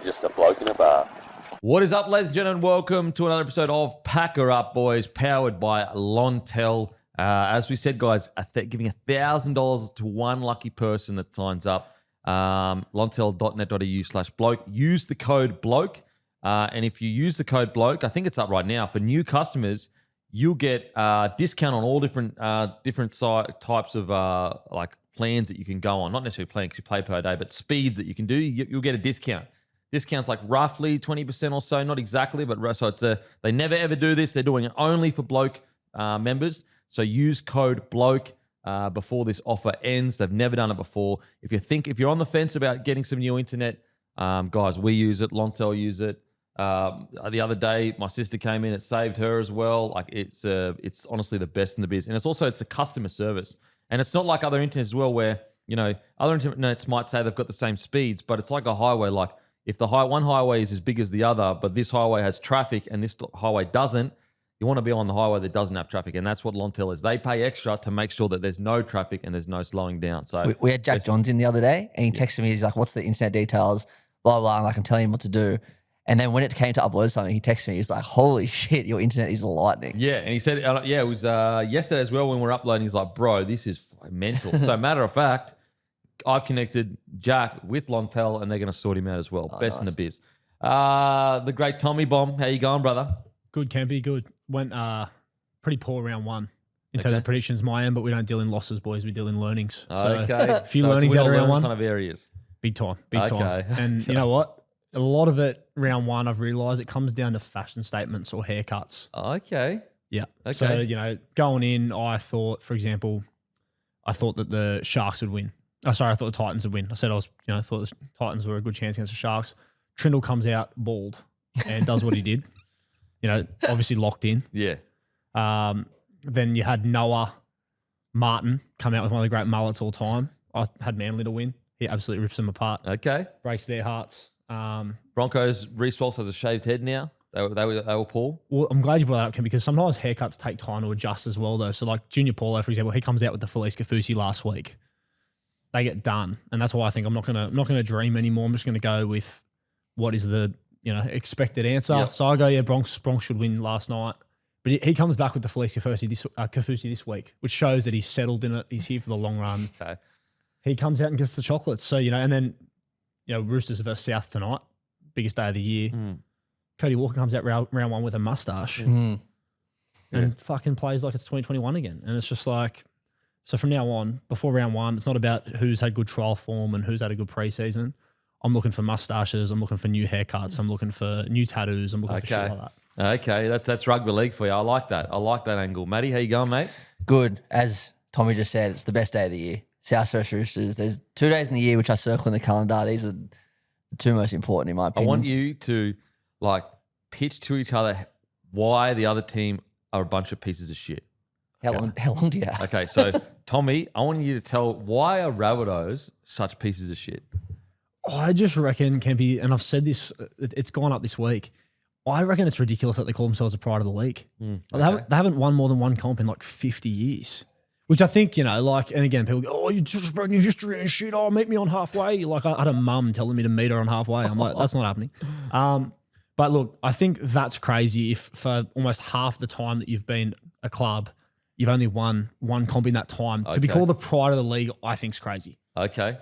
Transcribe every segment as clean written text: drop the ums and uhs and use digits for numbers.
Just a bloke in a bar. What is up, ladies and gentlemen? Welcome to another episode of Packer Up Boys, powered by Lontel. As we said, guys, giving $1,000 to one lucky person that signs up. Lontel.net.au/bloke. Use the code bloke. And if you use the code bloke, I think it's up right now, for new customers, you'll get a discount on all different types of like plans that you can go on. Not necessarily plan because you play per day, but speeds that you can do. You'll get a discount. Discounts like roughly 20% or so, not exactly, but so they never ever do this. They're doing it only for bloke members. So use code bloke before this offer ends. They've never done it before. If you're on the fence about getting some new internet, guys, we use it. Lontel use it. The other day, my sister came in. It saved her as well. Like it's honestly the best in the biz, and it's a customer service, and it's not like other internet as well, where other internets might say they've got the same speeds, but it's like a highway. Like if one highway is as big as the other, but this highway has traffic and this highway doesn't, you want to be on the highway that doesn't have traffic, and that's what Lontel is. They pay extra to make sure that there's no traffic and there's no slowing down. So we had Jack Johns in the other day, and he texted me. He's like, "What's the internet details?" Blah blah. I'm like, I'm telling him what to do. And then when it came to upload something, he texted me. He's like, "Holy shit, your internet is lightning." Yeah, and he said, it was yesterday as well when we were uploading. He's like, "Bro, this is mental." So matter of fact, I've connected Jack with Lontel, and they're going to sort him out as well. Best in the biz. The great Tommy Bomb. How you going, brother? Good, Campy, good. Went pretty poor round one in terms of predictions, my end, but we don't deal in losses, boys. We deal in learnings. So a few learnings out of round one. Kind of areas. Big time. And you know what? A lot of it, round one, I've realised it comes down to fashion statements or haircuts. Okay. Yeah. Okay. So, going in, I thought, for example, that the Sharks would win. I thought the Titans would win. I said thought the Titans were a good chance against the Sharks. Trindle comes out bald and does what he did. Obviously locked in. Yeah. Then you had Noah Martin come out with one of the great mullets all time. I had Manly to win. He absolutely rips them apart. Okay. Breaks their hearts. Broncos, Reece Walsh has a shaved head now. They were poor. Well, I'm glad you brought that up, Ken, because sometimes haircuts take time to adjust as well, though. So like Junior Paulo, for example, he comes out with the Felice Kafusi last week. They get done. And that's why I think I'm not gonna dream anymore. I'm just gonna go with what is the expected answer. Yep. So I go, Bronx should win last night. But he comes back with the Felice Kafusi this week, which shows that he's settled in it. He's here for the long run. Okay. He comes out and gets the chocolates. So, and then, Roosters versus South tonight, biggest day of the year. Cody Walker comes out round one with a mustache and fucking plays like it's 2021 again. And it's just like, so from now on, before round one, it's not about who's had good trial form and who's had a good preseason. I'm looking for mustaches. I'm looking for new haircuts. I'm looking for new tattoos. I'm looking for shit like that. Okay, that's rugby league for you. I like that. I like that angle. Matty, how you going, mate? Good. As Tommy just said, it's the best day of the year. South versus Roosters. There's 2 days in the year which I circle in the calendar. These are the two most important in my opinion. I want you to pitch to each other why the other team are a bunch of pieces of shit. How long do you have? Okay, so Tommy, I want you to tell why are Rabbitohs such pieces of shit? I just reckon, Kempy, and I've said this, it's gone up this week. I reckon it's ridiculous that they call themselves a pride of the league. They haven't won more than one comp in 50 years. Which I think, and again, people go, "Oh, you're just broken your history and shit. Oh, meet me on halfway." Like I had a mum telling me to meet her on halfway. I'm like, that's not happening. But look, I think that's crazy if for almost half the time that you've been a club, you've only won one comp in that time. To be called the pride of the league, I think is crazy. Okay.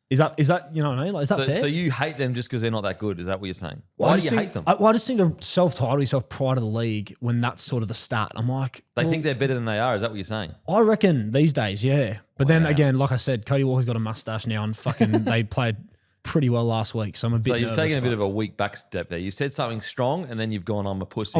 Is that you know what I mean? Is that fair? So you hate them just because they're not that good? Is that what you're saying? Why do you hate them? I just think to self-title yourself pride of the league when that's sort of the stat. I'm like... They think they're better than they are. Is that what you're saying? I reckon these days, yeah. But then again, like I said, Cody Walker's got a mustache now and fucking they played pretty well last week. So I'm a bit nervous. So you've taken a bit of a weak back step there. You said something strong and then you've gone, I'm a pussy.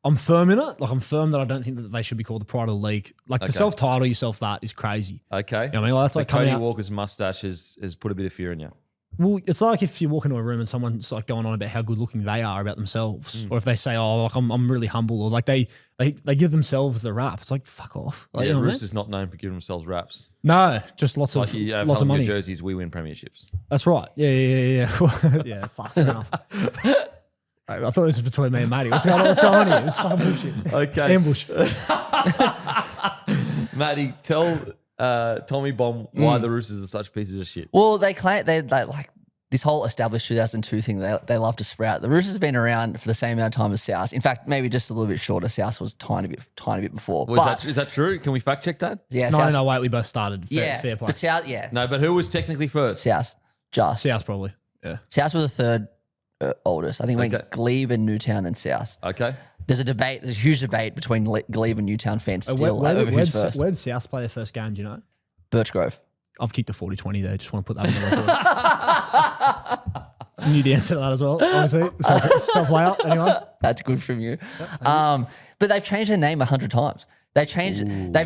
I'm firm in it. Like I'm firm that I don't think that they should be called the pride of the league. Like to self-title yourself that is crazy. Okay. You know what I mean? That's like Cody Walker's mustache has put a bit of fear in you. Well, it's like if you walk into a room and someone's like going on about how good looking they are about themselves, or if they say, "Oh, like I'm really humble," or like they give themselves the rap. It's like fuck off. Like, Roosters not known for giving themselves raps. No, just lots of money. Jerseys, we win premierships. That's right. Yeah. Yeah. Fuck enough. I thought this was between me and Matty. What's going on here? It's fucking bullshit. Okay. Ambush. Matty, tell Tommy Bomb why the Roosters are such pieces of shit. Well, they claim they like this whole established 2002 thing they love to sprout. The Roosters have been around for the same amount of time as South. In fact, maybe just a little bit shorter. South was tiny bit before. Is that true? Can we fact check that? Yeah, No, wait, we both started. Fair play. but South, yeah, No, but who was technically first? South, just South probably. Yeah. South was the third oldest. I think it Okay. went Glebe and Newtown then South. Okay. There's a huge debate between Glebe and Newtown fans still over who's first. Where did South play their first game? Do you know? Birchgrove. I've kicked a 40-20 there. Just want to put that on the record. You knew the answer to that as well, obviously. Self layout, anyone? That's good from you. But they've changed their name 100 times. They changed their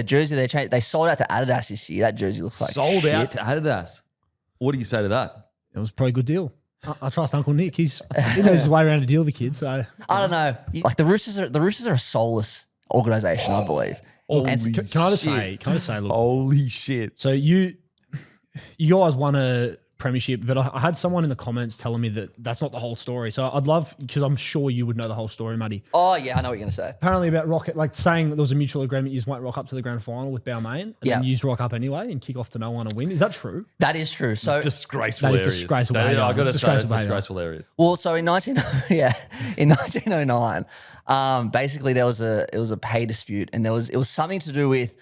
jersey. They sold out to Adidas this year. That jersey looks like Sold shit. out to Adidas. What do you say to that? It was probably a good deal. I trust Uncle Nick. He knows his way around to deal with the kid. So I don't know. Like the Roosters are a soulless organization, I believe. And can I just say, look, Holy shit. so you guys won a premiership, but I had someone in the comments telling me that that's not the whole story. So I'd love, because I'm sure you would know the whole story, Matty. oh yeah, I know what you're gonna say. Apparently about Rocket, like saying that there was a mutual agreement, you won't rock up to the grand final with Balmain, and Yeah. then you rock up anyway and kick off to no one and win. Is that true? That is true. So Disgraceful That is areas. disgraceful That- behaviour. I got to It's say, disgraceful it's behaviour. disgraceful areas. well, so in 1909, basically it was a pay dispute, and it was something to do with.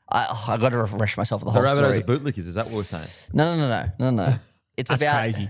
I got to refresh myself with the The whole Rabbitohs story. are bootlickers. Is that what we're saying? No. It's That's about crazy.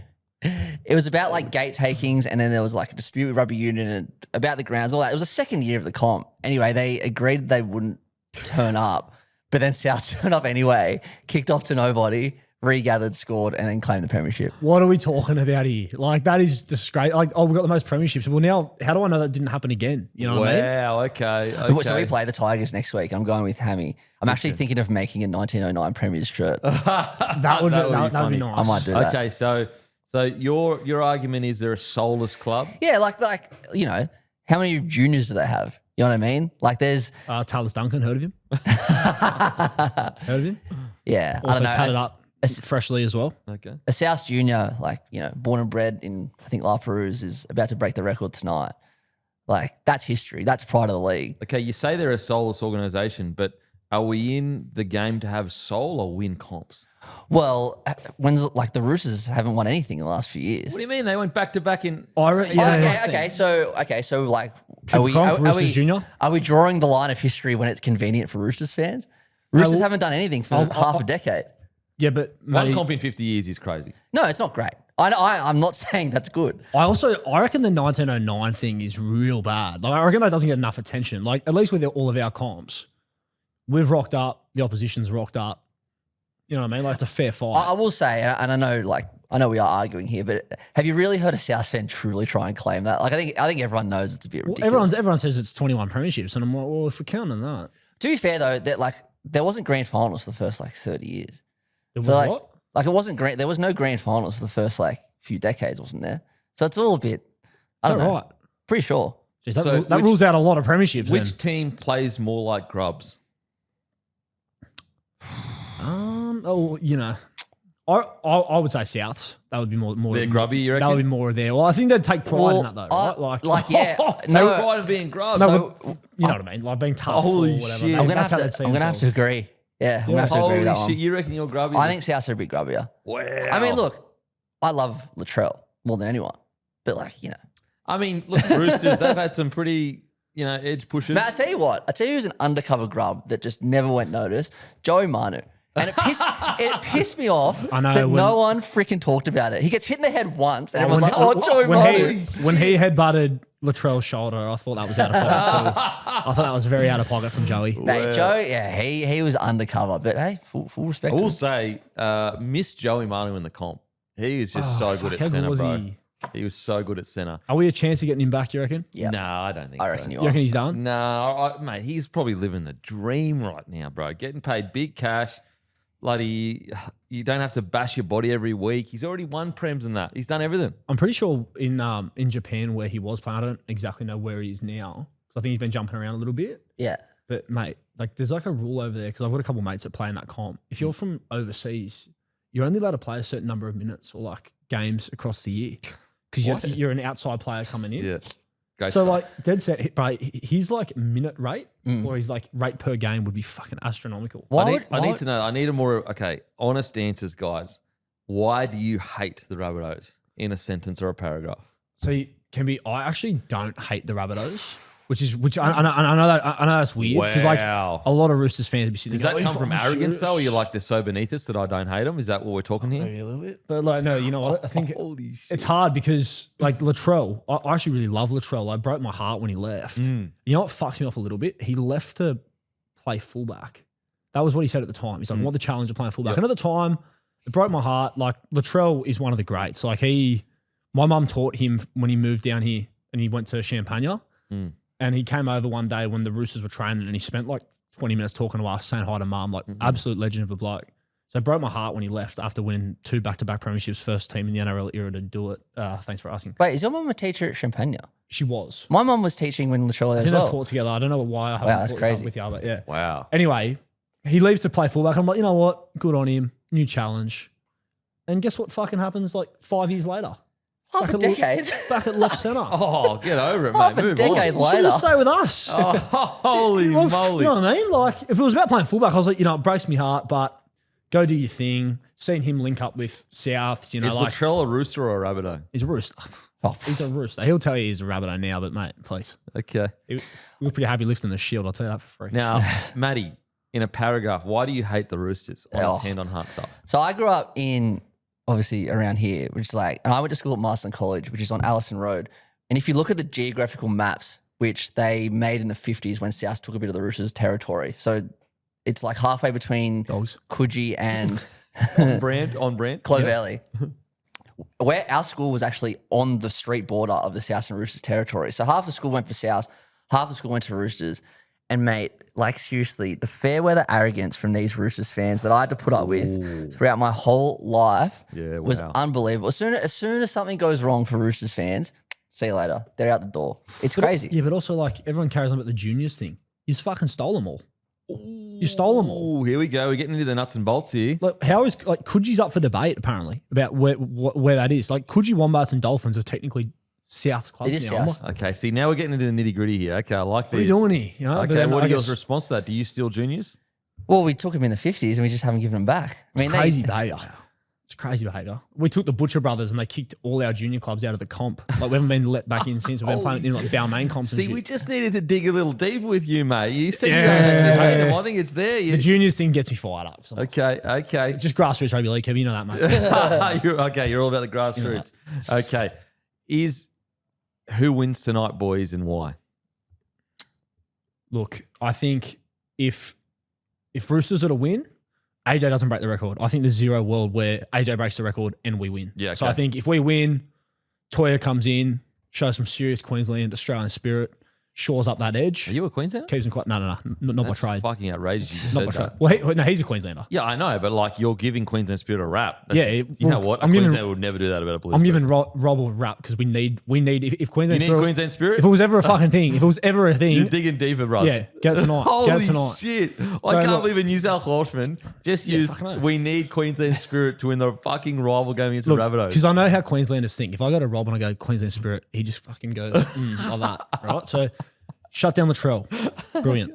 It was about like gate takings, and then there was like a dispute with rugby union and about the grounds, all that. It was the second year of the comp. Anyway, they agreed they wouldn't turn up, but then South turned up anyway, kicked off to nobody, regathered, scored, and then claimed the premiership. What are we talking about here? Like, that is disgrace. Like, oh, we've got the most premierships. Well, now, how do I know that didn't happen again? You know what I mean? Wow, okay. So we play the Tigers next week. I'm going with Hammy. I'm actually thinking of making a 1909 Premiers shirt. That would be funny. nice. I might do that. Okay, so your argument is they're a soulless club? Yeah, like how many juniors do they have? You know what I mean? Like there's Talis Duncan, heard of him? Heard of him? yeah, I Also don't know. tatted up freshly as well. Okay. A South junior, born and bred in, I think, La Perouse, is about to break the record tonight. Like, that's history. That's pride of the league. Okay, you say they're a soulless organisation, but are we in the game to have soul or win comps? Well, the Roosters haven't won anything in the last few years. What do you mean? They went back to back in. Okay. So are we Junior? Are we drawing the line of history when it's convenient for Roosters fans? Roosters haven't done anything for half a decade. Yeah, but One Matty, comp in 50 years is crazy. No, it's not great. I'm not saying that's good. I reckon the 1909 thing is real bad. Like, I reckon that doesn't get enough attention. Like, at least with all of our comps, we've rocked up, the opposition's rocked up. You know what I mean? Like, it's a fair fight. I will say, and I know we are arguing here, but have you really heard a South fan truly try and claim that? Like, I think everyone knows it's a bit ridiculous. Everyone says it's 21 premierships, and I'm like, well, if we're counting that, To be fair though, that there wasn't grand finals for the first 30 years. it was So what? it wasn't great. There was no grand finals for the first few decades, wasn't there? So it's all a bit. I don't Is that know. right? Pretty sure. Jeez, So that rules out a lot of premierships. Which team plays more like grubs? I would say Souths. That would be more. They're grubby, you reckon? That would be more there. Well, I think they'd take pride in that though, right? yeah. No no, pride of being grubs. so you know what I mean? Like being tough Holy or whatever. shit. I'm gonna That's how they'd have see to. I'm gonna have to themselves. agree. Yeah, I'm gonna have to agree Holy with that shit, one. you reckon you're grubby? I think Souths are a bit grubbier. Wow. I mean, look, I love Latrell more than anyone, but I mean, look, Roosters, they've had some pretty, edge pushers. But I tell you who's an undercover grub that just never went noticed? Joey Manu. And it pissed me off I know, that when- no one freaking talked about it. He gets hit in the head once, and everyone's like, "Oh, Joey Manu." when he headbutted Latrell's shoulder, I thought that was out of pocket too. I thought that was very out of pocket from Joey. Mate, Joe, yeah, he was undercover, but hey, full respect. I to will him. say, miss Joey Manu in the comp. He is just so good at how good centre, was bro. he? He was so good at centre. Are we a chance of getting him back, you reckon? Yeah, No, I don't think I so. reckon you You are. reckon he's done? No, mate, he's probably living the dream right now, bro. Getting paid big cash. Bloody, you don't have to bash your body every week. He's already won prems and that. He's done everything. I'm pretty sure in Japan where he was playing, I don't exactly know where he is now. I think he's been jumping around a little bit. Yeah, But mate, there's a rule over there because I've got a couple of mates that play in that comp. If you're from overseas, you're only allowed to play a certain number of minutes or games across the year because you're an outside player coming in. Yeah. Great So stuff. dead set, bro, his minute rate or his rate per game would be fucking astronomical. Why I would- need to know. I need a more honest answers, guys. Why do you hate the Rabbitohs in a sentence or a paragraph? So I actually don't hate the Rabbitohs, which I know that's weird because like Wow. a lot of Roosters fans be sitting. Does that there, come from arrogance though? Or you're serious?" like, they're so beneath us that I don't hate them? Is that what we're talking here? Maybe a little bit, but like no, you know what? I think Holy shit. it's hard because like Latrell, I actually really love Latrell. I broke my heart when he left. You know what fucks me off a little bit? He left to play fullback. That was what he said at the time. He's like, "What the challenge of playing fullback?" And at the time, it broke my heart. Like Latrell is one of the greats. Like my mum taught him when he moved down here and he went to Champagne. And he came over one day when the Roosters were training and he spent like 20 minutes talking to us, saying hi to mum, like absolute legend of a bloke. So it broke my heart when he left after winning 2 back-to-back premierships, first team in the NRL era to do it. Thanks for asking. Wait, is your mum a teacher at Champagne? She was. My mum was teaching when Latrell I as think they well. taught together. I don't know why I haven't Wow, that's brought this up crazy. with you, but yeah. Wow. Anyway, he leaves to play fullback. I'm like, you know what? Good on him. New challenge. And guess what fucking happens like 5 years later? Half a decade. Back at left centre. Oh, get over it, Half mate. a Move decade on. later. Should have stayed with us. Oh, holy Well, moly. You know what I mean? Like, if it was about playing fullback, I was like, you know, it breaks me heart, but go do your thing. Seeing him link up with Souths, you know, Is like Latrell a rooster or a Rabbitoh? he's a rooster. Oh, He's a rooster. He'll tell you he's a Rabbitoh now, but mate, please. Okay. He was pretty happy lifting the shield. I'll tell you that for free. Now, Matty, in a paragraph, why do you hate the Roosters? Oh. Honest hand on heart stuff. So I grew up in, obviously around here, which is like, and I went to school at Marston College, which is on Allison Road. And if you look at the geographical maps, which they made in the 50s when South took a bit of the Roosters' territory. So it's like halfway between Dogs. Coogee and On brand. Clovelly. Where our school was actually on the street border of the South and Roosters territory. So half the school went for South, half the school went to Roosters. And mate, like seriously, the fair weather arrogance from these Roosters fans that I had to put up with throughout my whole life was unbelievable. As soon as something goes wrong for Roosters fans, see you later. They're out the door. It's crazy. Yeah, but also like everyone carries on about the juniors thing. You just fucking stole them all. You stole them all. Oh, here we go. We're getting into the nuts and bolts here. Like, how is like Coogie's up for debate apparently about where that is. Like Coogee, Wombats, and Dolphins are technically South clubs It is now. South. Okay, see, now we're getting into the nitty gritty here. Okay, I like this. What are you doing here? You know, but Okay, then what I are your guess response to that? Do you steal juniors? Well, we took them in the 50s and we just haven't given them back. I mean, crazy behaviour. It's crazy behaviour. We took the Butcher Brothers and they kicked all our junior clubs out of the comp. Like we haven't been let back in since. We've been playing in like Balmain comps. And See, shit. we just needed to dig a little deeper with you, mate. You said you Yeah. don't actually hate them. I think it's there. The juniors thing gets me fired up. So Okay. just grassroots rugby league, Kev. You know that, mate. You're all about the grassroots. Okay. Who wins tonight, boys, and why? Look, I think if Roosters are to win, AJ doesn't break the record. I think there's zero world where AJ breaks the record and we win. Yeah, So okay. I think if we win, Toya comes in, shows some serious Queensland, Australian spirit, shores up that edge, Are you a Queenslander? keeps him quite. No, not by That's trade. fucking outrageous. You just Not said by that. trade. Well, he's a Queenslander. Yeah, I know, but like you're giving Queensland Spirit a rap. Yeah, you know look, what? I'm giving- Queensland would never do that about a Blues. I'm giving person. Rob a rap because we need if Queensland You need Spirit, Queensland Spirit. if it was ever a fucking thing, if it was ever a You're thing, digging deeper, bro. yeah, get it tonight. Holy Get it tonight. shit! So I can't look- believe a New South Welshman just used. fucking oath. We need Queensland Spirit to win the fucking rival game against Look, the Rabbitohs. because I know how Queenslanders think. If I go to Rob and I go Queensland Spirit, he just fucking goes like that, right? So shut down Latrell. Brilliant.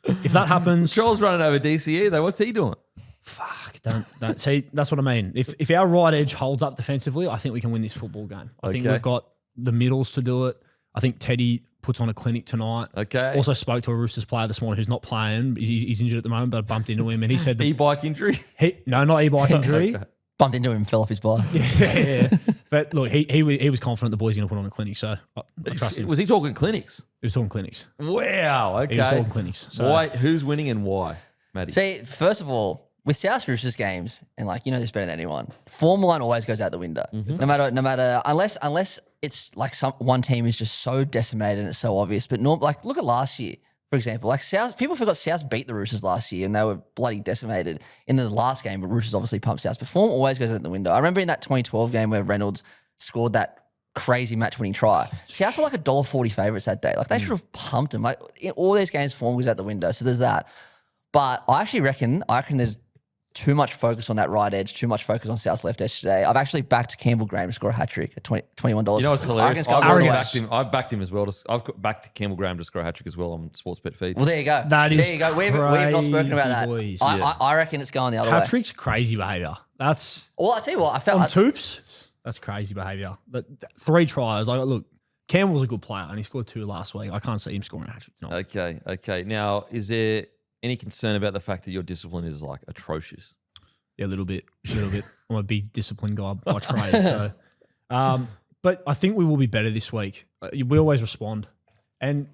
If that happens, Troll's running over DCE though. What's he doing? fuck, don't see. That's what I mean. If our right edge holds up defensively, I think we can win this football game. I think Okay. we've got the middles to do it. I think Teddy puts on a clinic tonight. Okay. Also spoke to a Roosters player this morning who's not playing. He's injured at the moment, but I bumped into him and he said, E-bike injury. no, not e-bike injury. bumped into him and fell off his bike. Yeah. But look, he was confident the boy's going to put on a clinic, so I trust him. Was he talking clinics? He was talking clinics. Wow. He was Okay. talking clinics. So Why? Who's winning and why, Matty? See, first of all, with South Roosters games, and like you know this better than anyone, form line always goes out the window. No matter unless it's like one team is just so decimated and it's so obvious. But like look at last year, for example. Like South, people forgot South beat the Roosters last year and they were bloody decimated in the last game. But Roosters obviously pumped South. But form always goes out the window. I remember in that 2012 game where Reynolds scored that crazy match-winning try. South were like $1.40 favourites that day. Like they should have pumped them. Like in all these games, form goes out the window. So there's that. But I reckon there's too much focus on that right edge, too much focus on South's left edge today. I've actually backed Campbell Graham to score a hat trick at $21. You know what's hilarious? I've backed him as well. I've backed Campbell Graham to score a hat trick as well on Sportsbet feed. Well, there you go. That is there you go. We have not spoken about that. boys. I reckon it's going the other way. Hat trick's crazy behaviour. That's Well, I tell you what, I felt on Toops. That's crazy behaviour. But 3 tries. Look, Campbell's a good player, and he scored 2 last week. I can't see him scoring a hat trick tonight. Okay. Now, is there any concern about the fact that your discipline is like atrocious? Yeah, a little bit. I'm a big disciplined guy by trade. So, but I think we will be better this week. We always respond. And,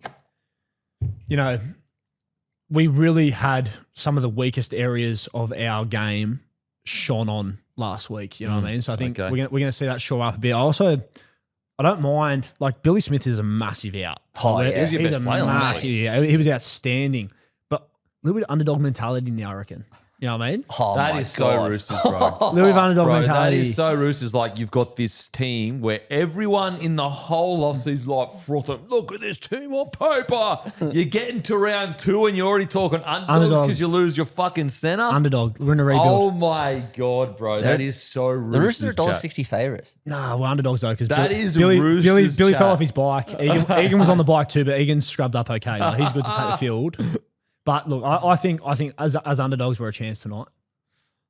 we really had some of the weakest areas of our game shone on last week. You know what I mean? So I think we're going to see that shore up a bit. I don't mind. Like, Billy Smith is a massive out. Oh, yeah. He's your best player last week. Yeah, he was outstanding. But a little bit of underdog mentality now, I reckon. You know what I mean? Oh, that is so Roosters, bro. A little bit of underdog Bro, mentality. that is so Roosters. Like, you've got this team where everyone in the whole offseason like frothing. Look at this team on paper. You're getting to round 2 and you're already talking underdogs because you lose your fucking centre. Underdog. We're in a rebuild. Oh my God, bro. That is so Roosters. The Roosters are chat. $1.60 favourites. Nah, we're underdogs though because That is Roosters Billy chat. fell off his bike. Egan was on the bike too, but Egan scrubbed up okay. Like, he's good to take the field. But look, I think as underdogs we're a chance tonight.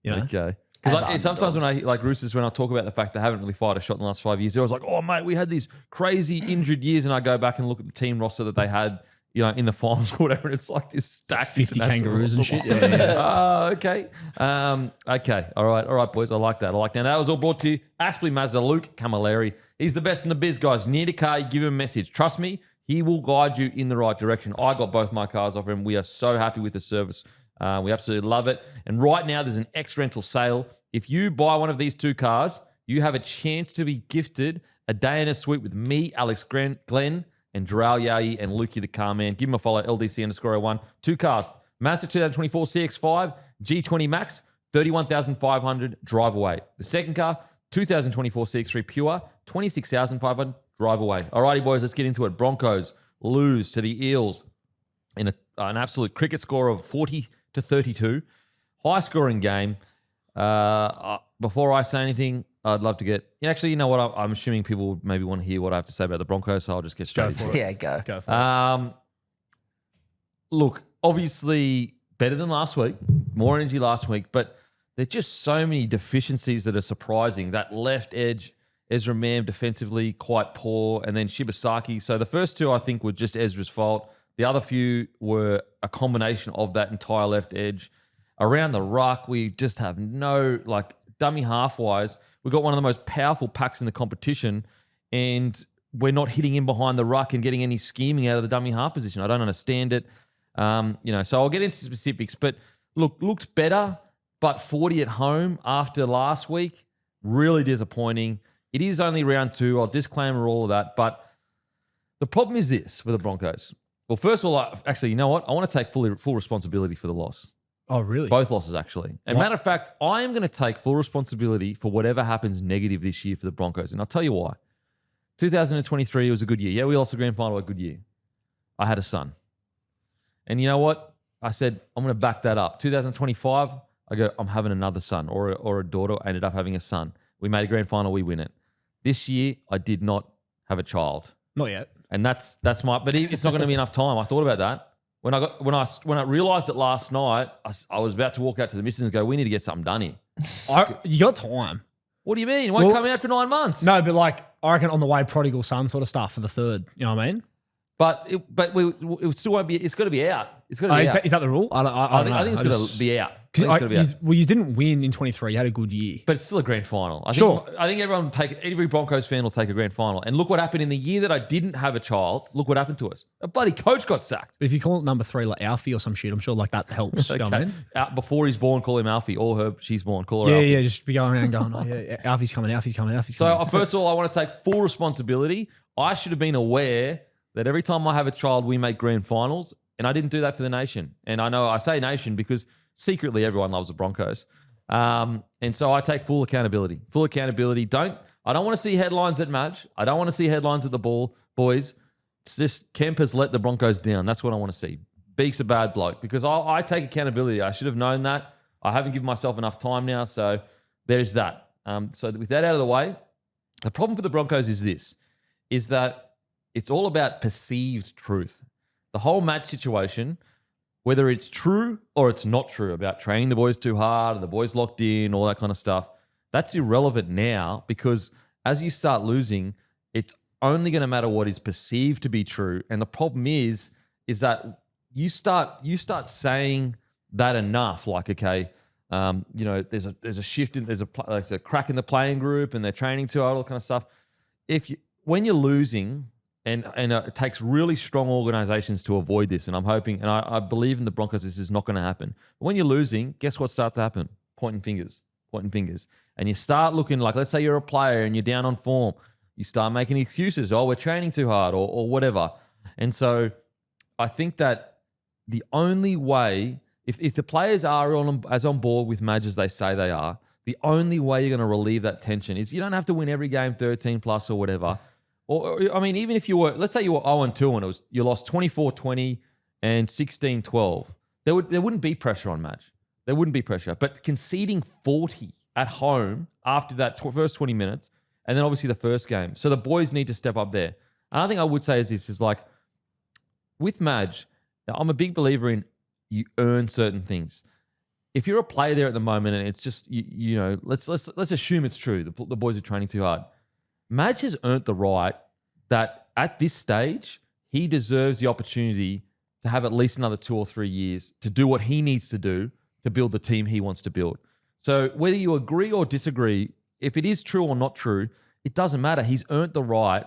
You know? Okay. Because sometimes when I talk about the fact they haven't really fired a shot in the last 5 years, I was like, oh, mate, we had these crazy injured years. And I go back and look at the team roster that they had, in the finals or whatever. And it's like this stack. 50 kangaroos and shit. Okay. Okay. All right, boys. I like that. That was all brought to you. Aspley Mazda, Luke Camilleri. He's the best in the biz, guys. You need a car, you give him a message. Trust me, he will guide you in the right direction. I got both my cars off him. We are so happy with the service. We absolutely love it. And right now, there's an X-Rental sale. If you buy one of these 2 cars, you have a chance to be gifted a day in a suite with me, Alex Glenn, and Jaral Yayi, and Lukey the car man. Give him a follow, LDC_01. 2 cars. Mazda 2024 CX-5, G20 Max, 31,500, drive away. The second car, 2024 CX-3 Pure, 26,500, drive away. Alrighty, boys, let's get into it. Broncos lose to the Eels in an absolute cricket score of 40-32. High-scoring game. Before I say anything, I'd love to get... Actually, you know what? I'm assuming people maybe want to hear what I have to say about the Broncos, so I'll just get straight into it. Yeah, go. Go for it. Look, obviously better than last week. More energy last week, but there's just so many deficiencies that are surprising. That left edge, Ezra Mam defensively quite poor, and then Shibasaki. So the first 2, I think, were just Ezra's fault. The other few were a combination of that entire left edge. Around the ruck, we just have no, dummy half-wise. We've got one of the most powerful packs in the competition, and we're not hitting in behind the ruck and getting any scheming out of the dummy half position. I don't understand it. So I'll get into specifics. But look, looked better, but 40 at home after last week, really disappointing. It is only round 2. I'll disclaimer all of that. But the problem is this with the Broncos. Well, first of all, actually, you know what? I want to take full responsibility for the loss. Oh, really? Both losses, actually. And matter of fact, I am going to take full responsibility for whatever happens negative this year for the Broncos. And I'll tell you why. 2023 was a good year. Yeah, we lost the grand final, a good year. I had a son. And you know what? I said, I'm going to back that up. 2025, I go, I'm having another son or a daughter. I ended up having a son. We made a grand final, we win it. This year, I did not have a child. Not yet. And that's my, but it's not going to be enough time. I thought about that. When I realized it last night, I was about to walk out to the missus and go, we need to get something done here. You got time. What do you mean? It won't come out for 9 months. No, but I reckon on the way prodigal son sort of stuff for the 3rd. You know what I mean? But it still won't be. It's got to be out. It's got to be out. Is that the rule? I think it's going to be out. You didn't win in 23. You had a good year. But it's still a grand final. I think every Broncos fan will take a grand final. And look what happened in the year that I didn't have a child. Look what happened to us. A bloody coach got sacked. But if you call it number 3 like Alfie or some shit, I'm sure that helps. You know what I mean? Before he's born, call him Alfie. Or her, she's born, call her Yeah, Alfie. yeah, just be going around going, oh, yeah, Alfie's coming. So first of all, I want to take full responsibility. I should have been aware that every time I have a child, we make grand finals. And I didn't do that for the nation. And I know I say nation because secretly everyone loves the Broncos. And so I take full accountability. Full accountability. I don't want to see headlines at match. I don't want to see headlines at the ball. Boys, it's just Kemp has let the Broncos down. That's what I want to see. Beak's a bad bloke because I take accountability. I should have known that. I haven't given myself enough time now. So there's that. So with that out of the way, the problem for the Broncos is that it's all about perceived truth. The whole match situation, whether it's true or it's not true about training the boys too hard, the boys locked in, all that kind of stuff, that's irrelevant now because as you start losing, it's only going to matter what is perceived to be true. And the problem is that you start saying that enough, like, okay, there's a shift in, there's a crack in the playing group and they're training too hard, all that kind of stuff. When you're losing, and it takes really strong organizations to avoid this, and I'm hoping, and I believe in the Broncos, this is not going to happen. But when you're losing, guess what starts to happen? Pointing fingers. And you start looking like, let's say you're a player and you're down on form. You start making excuses. Oh, we're training too hard or whatever. And so I think that the only way, if the players are on board with Madge as they say they are, the only way you're going to relieve that tension is you don't have to win every game 13 plus or whatever. Or I mean, even if you were, let's say you were 0-2 and you lost 24-20 and 16-12, there wouldn't be pressure on Madge. There wouldn't be pressure. But conceding 40 at home after that first 20 minutes, and then obviously the first game. So the boys need to step up there. Another thing I would say is like, with Madge, I'm a big believer in you earn certain things. If you're a player there at the moment and it's just, let's assume it's true, the boys are training too hard. Madge has earned the right that at this stage, he deserves the opportunity to have at least another 2 or 3 years to do what he needs to do to build the team he wants to build. So whether you agree or disagree, if it is true or not true, it doesn't matter. He's earned the right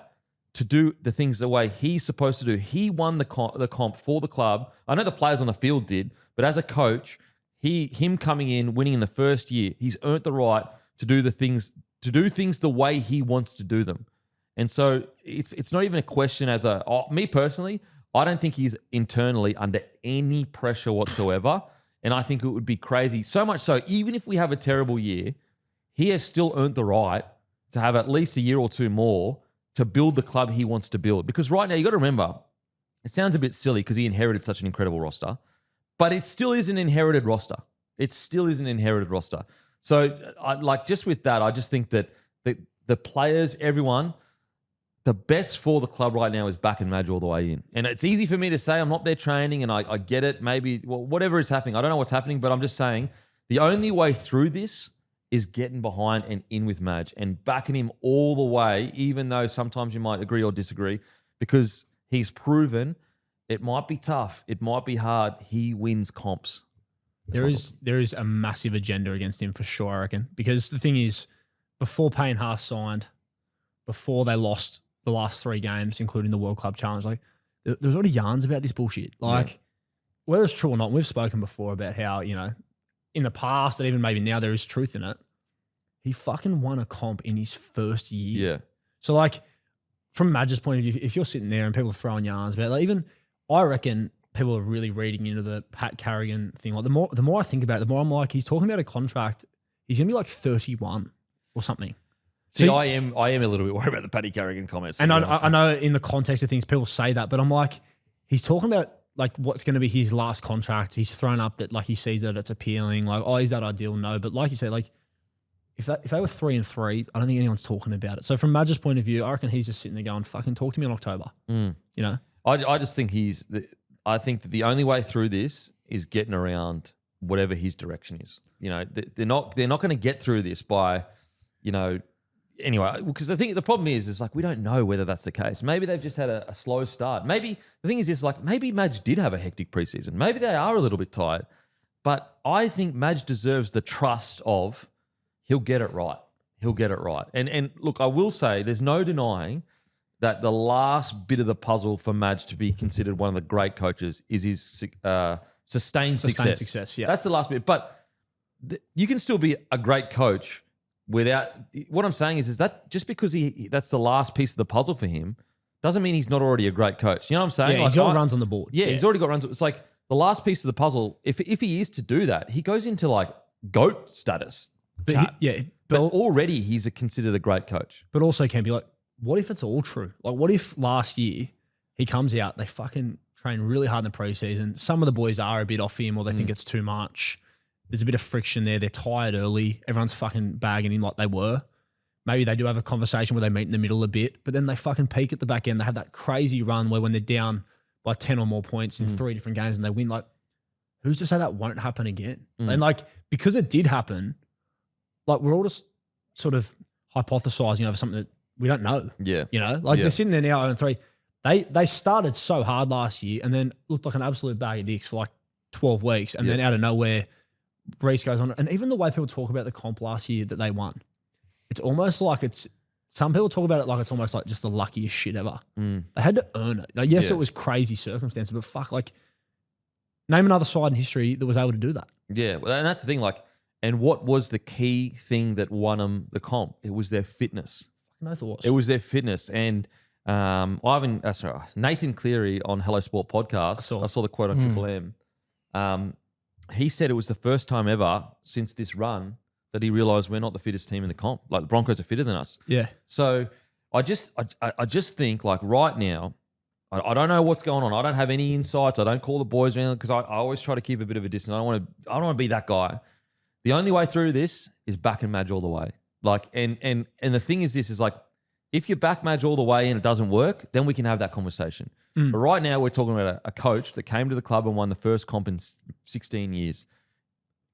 to do the things the way he's supposed to do. He won the comp for the club. I know the players on the field did, but as a coach, him coming in, winning in the first year, he's earned the right to do things the way he wants to do them. And so it's not even a question me personally, I don't think he's internally under any pressure whatsoever. And I think it would be crazy. So much so, even if we have a terrible year, he has still earned the right to have at least a year or two more to build the club he wants to build. Because right now, you got to remember, it sounds a bit silly because he inherited such an incredible roster, but it still is an inherited roster. So just with that, I just think that the players, everyone, the best for the club right now is back and Madge all the way in. And it's easy for me to say I'm not there training and I get it. Maybe, whatever is happening. I don't know what's happening, but I'm just saying the only way through this is getting behind and in with Madge and backing him all the way, even though sometimes you might agree or disagree, because he's proven it might be tough. It might be hard. He wins comps. There is a massive agenda against him for sure, I reckon. Because the thing is, before Payne Haas signed, before they lost the last 3 games, including the World Club Challenge, like there was already yarns about this bullshit. Like, whether it's true or not, we've spoken before about how, in the past and even maybe now there is truth in it. He fucking won a comp in his first year. Yeah. So like, from Madge's point of view, if you're sitting there and people are throwing yarns about, like, even I reckon people are really reading into the Pat Carrigan thing. Like the more I think about it, the more I'm like, he's talking about a contract. He's gonna be like 31 or something. See, so I am a little bit worried about the Paddy Carrigan comments. And I know in the context of things, people say that, but I'm like, he's talking about like what's going to be his last contract. He's thrown up that like he sees that it's appealing. Like, oh, is that ideal? No, but like you said, like if they were 3-3, I don't think anyone's talking about it. So from Madge's point of view, I reckon he's just sitting there going, "Fucking talk to me in October." I just think I think that the only way through this is getting around whatever his direction is. They're not going to get through this by, anyway, because I think the problem is like we don't know whether that's the case. Maybe they've just had a slow start. Maybe the thing is like maybe Madge did have a hectic preseason. Maybe they are a little bit tired. But I think Madge deserves the trust of he'll get it right. And look, I will say there's no denying that the last bit of the puzzle for Madge to be considered one of the great coaches is his sustained success. Yeah. That's the last bit. But you can still be a great coach without. What I'm saying is that just because that's the last piece of the puzzle for him doesn't mean he's not already a great coach. You know what I'm saying? Yeah, he's got runs on the board. Yeah, he's already got runs. It's like the last piece of the puzzle. If he is to do that, he goes into like GOAT status. But already he's considered a great coach. But also can be like, what if it's all true? Like, what if last year he comes out, they fucking train really hard in the preseason. Some of the boys are a bit off him or they think it's too much. there's a bit of friction there. They're tired early. Everyone's fucking bagging in like they were. Maybe they do have a conversation where they meet in the middle a bit, but then they fucking peak at the back end. They have that crazy run where when they're down by 10 or more points in 3 different games and they win, like, who's to say that won't happen again? And like, because it did happen, like we're all just sort of hypothesizing over something that we don't know. Yeah. You know, like they're sitting there now 0-3. They started so hard last year and then looked like an absolute bag of dicks for like 12 weeks. And then out of nowhere, Reece goes on. And even the way people talk about the comp last year that they won, it's almost like some people talk about it like it's almost like just the luckiest shit ever. They had to earn it. Like, yes, it was crazy circumstances, but fuck, like, name another side in history that was able to do that. Yeah, well, and that's the thing. Like, and what was the key thing that won them the comp? It was their fitness. No thoughts. It was their fitness. And Nathan Cleary on Hello Sport podcast, I saw the quote on Triple M. He said it was the first time ever since this run that he realised we're not the fittest team in the comp. Like, the Broncos are fitter than us. Yeah. So I just think, like, right now, I don't know what's going on. I don't have any insights. I don't call the boys or anything because I always try to keep a bit of a distance. I don't want to be that guy. The only way through this is back and Madge all the way. Like, and the thing is, this is like, if you back Madge all the way and it doesn't work, then we can have that conversation. But right now, we're talking about a coach that came to the club and won the first comp in 16 years.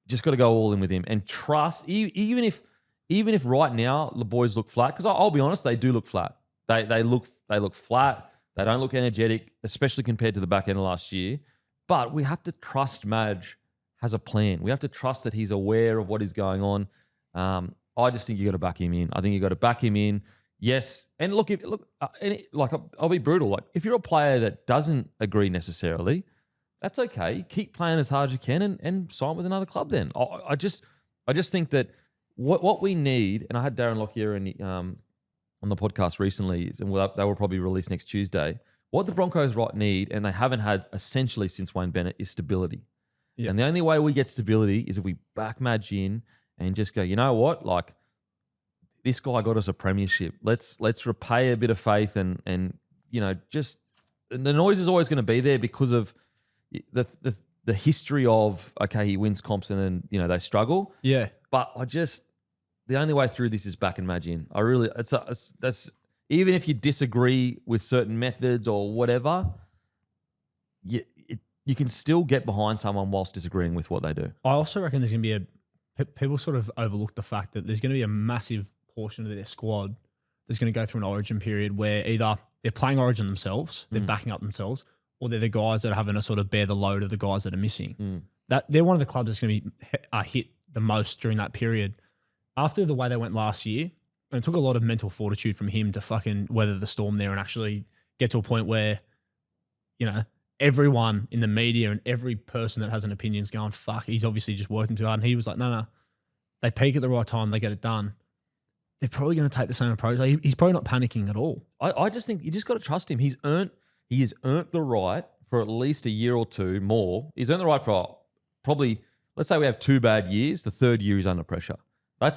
Just got to go all in with him and trust. Even if right now the boys look flat, because I'll be honest, they do look flat. They look flat. They don't look energetic, especially compared to the back end of last year. But we have to trust Madge has a plan. We have to trust that he's aware of what is going on. I just think you got to back him in. I think you got to back him in. Yes, and I'll be brutal. Like, if you're a player that doesn't agree necessarily, that's okay. Keep playing as hard as you can and sign with another club. Then I just think that what we need, and I had Darren Lockyer on the podcast recently, and they will probably release next Tuesday. What the Broncos need, and they haven't had essentially since Wayne Bennett, is stability. Yeah. And the only way we get stability is if we back Madge in and just go, you know what, like, this guy got us a premiership. Let's repay a bit of faith and you know, just, and the noise is always going to be there because of the history of, okay, he wins comps and then, you know, they struggle. Yeah. But the only way through this is back and Madge in. That's even if you disagree with certain methods or whatever, you can still get behind someone whilst disagreeing with what they do. I also reckon there's going to be people sort of overlook the fact that there's going to be a massive portion of their squad that's going to go through an origin period where either they're playing origin themselves, they're backing up themselves, or they're the guys that are having to sort of bear the load of the guys that are missing. That they're one of the clubs that's going to be hit the most during that period. After the way they went last year, and it took a lot of mental fortitude from him to fucking weather the storm there and actually get to a point where, you know, everyone in the media and every person that has an opinion is going, fuck, he's obviously just working too hard. And he was like, no. They peak at the right time, they get it done. They're probably going to take the same approach. Like, he's probably not panicking at all. I just think you just got to trust him. He has earned the right for at least a year or two more. He's earned the right for probably, let's say we have 2 bad years. The 3rd year he's under pressure.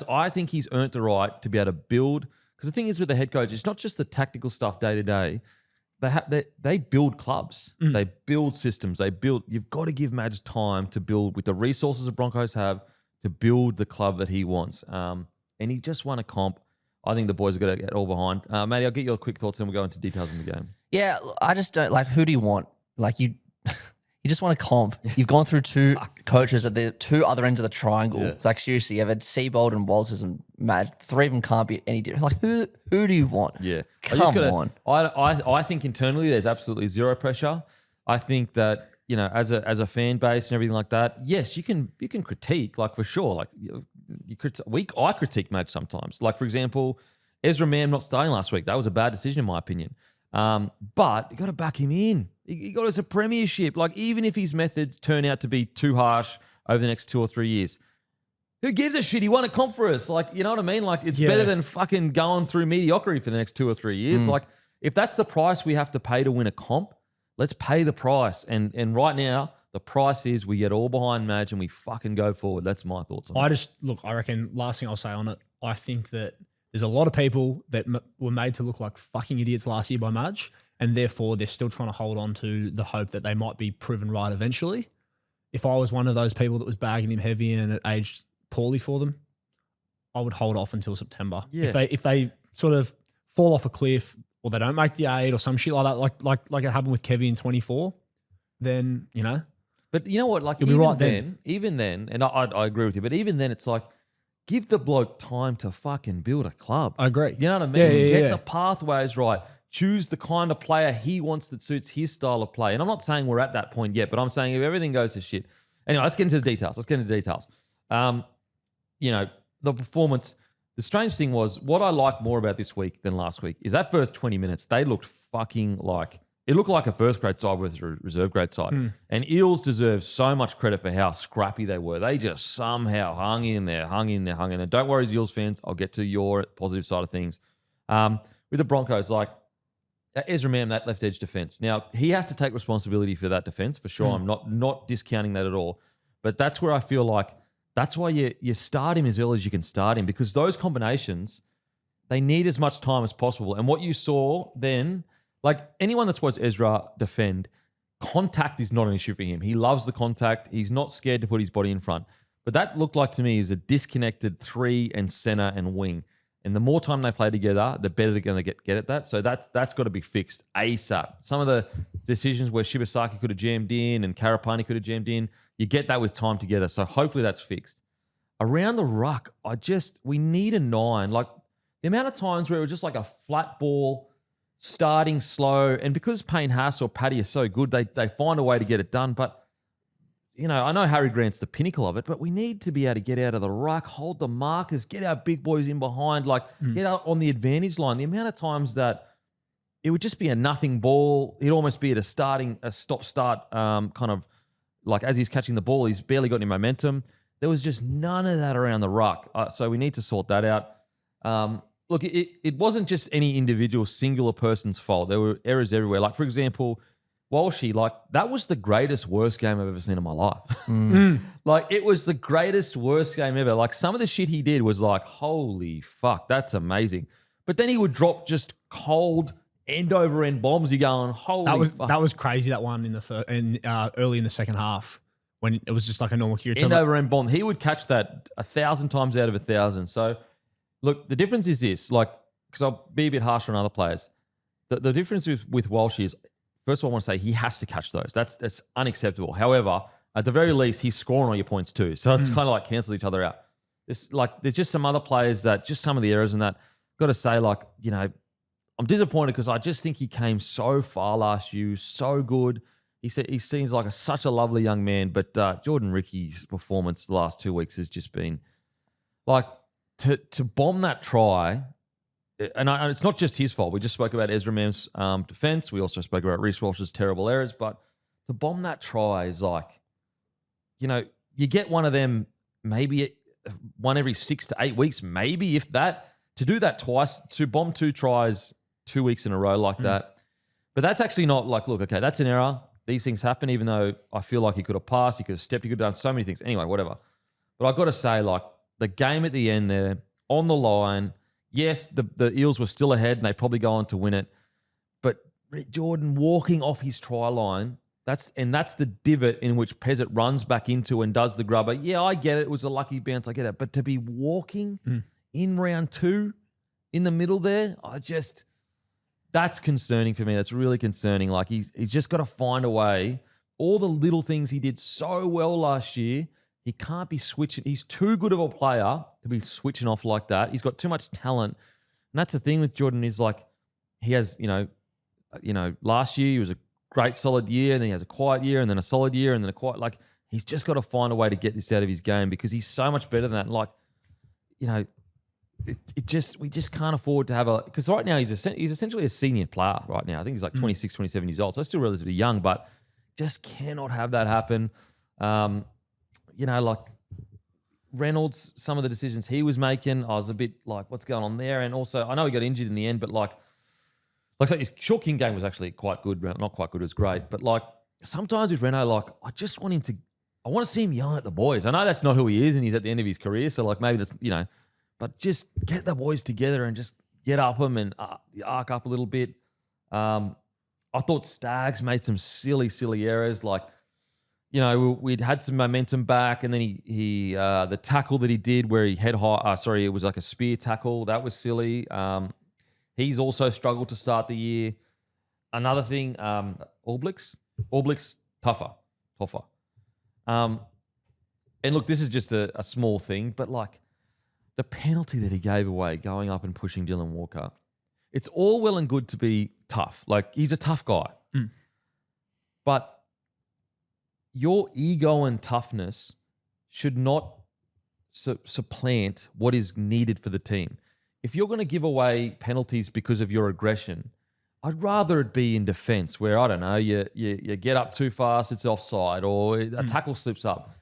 I think he's earned the right to be able to build. Because the thing is with the head coach, it's not just the tactical stuff day to day. They build clubs. They build systems. You've got to give Madge time to build with the resources the Broncos have to build the club that he wants. And he just won a comp. I think the boys are going to get all behind. Matty, I'll get your quick thoughts and we'll go into details in the game. Yeah, I just don't, like, who do you want? Like, you just want a comp. You've gone through 2 coaches at the 2 other ends of the triangle. Yeah. Like, seriously, you've had Seabold and Walters and Madge. 3 of them can't be any different. Like, who do you want? Yeah. Come on. I think internally there's absolutely zero pressure. I think that, you know, as a fan base and everything like that, yes, you can critique, like, for sure. Like, I critique Madge sometimes. Like, for example, Ezra Mann not starting last week. That was a bad decision in my opinion. But you got to back him in. He got us a premiership. Like, even if his methods turn out to be too harsh over the next 2 or 3 years, who gives a shit? He won a comp for us. Like, you know what I mean? Like, it's better than fucking going through mediocrity for the next 2 or 3 years. Like, if that's the price we have to pay to win a comp, let's pay the price. And right now, the price is we get all behind Madge and we fucking go forward. That's my thoughts on it. I reckon, last thing I'll say on it, I think that there's a lot of people that were made to look like fucking idiots last year by Madge, and therefore they're still trying to hold on to the hope that they might be proven right eventually. if I was one of those people that was bagging him heavy and it aged poorly for them, I would hold off until September. Yeah. If they sort of fall off a cliff or they don't make the 8 or some shit like that, like it happened with Kevy in 24, then, you know. But you know what? Like, You'll be even right then, and I agree with you, but even then it's like, give the bloke time to fucking build a club. I agree. You know what I mean? Get the pathways right. Choose the kind of player he wants that suits his style of play. And I'm not saying we're at that point yet, but I'm saying if everything goes to shit. Anyway, let's get into the details. You know, the performance. The strange thing was, what I like more about this week than last week is that first 20 minutes, they looked fucking like, it looked like a first grade side with a reserve grade side. And Eels deserve so much credit for how scrappy they were. They just somehow hung in there. Don't worry, Eels fans. I'll get to your positive side of things. With the Broncos, like, Ezra Mam, that left edge defense. Now, he has to take responsibility for that defense, for sure. I'm not discounting that at all. But that's where I feel like that's why you start him as early as you can start him, because those combinations, they need as much time as possible. And what you saw then, like anyone that's watched Ezra defend, contact is not an issue for him. He loves the contact. He's not scared to put his body in front. But that looked like to me is a disconnected 3 and center and wing. And the more time they play together, the better they're going to get at that. So that's got to be fixed ASAP. Some of the decisions where Shibasaki could have jammed in and Karapani could have jammed in, you get that with time together. So hopefully that's fixed. Around the ruck, we need a 9. Like the amount of times where it was just like a flat ball, starting slow. And because Payne Haas or Paddy are so good, they find a way to get it done. But you know, I know Harry Grant's the pinnacle of it, but we need to be able to get out of the ruck, hold the markers, get our big boys in behind, get out on the advantage line. The amount of times that it would just be a nothing ball, it'd almost be at a stop-start kind of like as he's catching the ball, he's barely got any momentum. There was just none of that around the ruck. So we need to sort that out. Look, it wasn't just any individual singular person's fault. There were errors everywhere. Like, for example, Walshy, like, that was the greatest, worst game I've ever seen in my life. Like, it was the greatest, worst game ever. Like, some of the shit he did was like, holy fuck, that's amazing. But then he would drop just cold end-over-end bombs. You're going, holy fuck. That was crazy, that one early in the second half when it was just like a normal Kira. End-over-end bomb. He would catch that 1,000 times out of 1,000. So, look, the difference is this, like, because I'll be a bit harsher on other players. The difference with Walshy is, first of all, I want to say he has to catch those. That's unacceptable. However, at the very least, he's scoring all your points too. So it's kind of like cancel each other out. There's just some other players that just some of the errors in that. Got to say, like, you know, I'm disappointed because I just think he came so far last year, so good. He seems like such a lovely young man, but Jordan Ricky's performance the last 2 weeks has just been like to bomb that try. And it's not just his fault. We just spoke about Ezra Mam's defense. We also spoke about Reece Walsh's terrible errors. But to bomb that try is like, you know, you get one of them maybe one every 6 to 8 weeks, maybe if that. To do that twice, to bomb 2 tries 2 weeks in a row like that. But that's actually not like, look, okay, that's an error. These things happen, even though I feel like he could have passed, he could have stepped, he could have done so many things. Anyway, whatever. But I've got to say, like, the game at the end there, on the line, yes, the Eels were still ahead and they probably go on to win it. But Jordan walking off his try line, that's the divot in which Pezzett runs back into and does the grubber. Yeah, I get it. It was a lucky bounce. I get it. But to be walking in round 2 in the middle there, that's concerning for me. That's really concerning. Like, he's just got to find a way. All the little things he did so well last year, he can't be switching. He's too good of a player to be switching off like that. He's got too much talent. And that's the thing with Jordan is, like, he has, you know, last year he was a great solid year, and then he has a quiet year, and then a solid year, and then a quiet, like, he's just got to find a way to get this out of his game because he's so much better than that. And, like, you know, we just can't afford to have because right now he's essentially a senior player right now. I think he's like 26, 27 years old. So still relatively young, but just cannot have that happen. You know, like Reynolds, some of the decisions he was making, I was a bit like, what's going on there? And also, I know he got injured in the end, but like so his short king game was actually quite good. Not quite good, it was great. But like sometimes with Reno, like I want to see him yelling at the boys. I know that's not who he is and he's at the end of his career. So like maybe that's, you know, but just get the boys together and just get up them and arc up a little bit. I thought Staggs made some silly errors. Like, you know, we'd had some momentum back, and then he the tackle that he did where he head high. It was like a spear tackle. That was silly. He's also struggled to start the year. Another thing, All Blacks tougher. And look, this is just a small thing, but like the penalty that he gave away, going up and pushing Dylan Walker. It's all well and good to be tough. Like, he's a tough guy. But your ego and toughness should not supplant what is needed for the team. If you're going to give away penalties because of your aggression, I'd rather it be in defense where, I don't know, you get up too fast, it's offside, or a tackle slips up.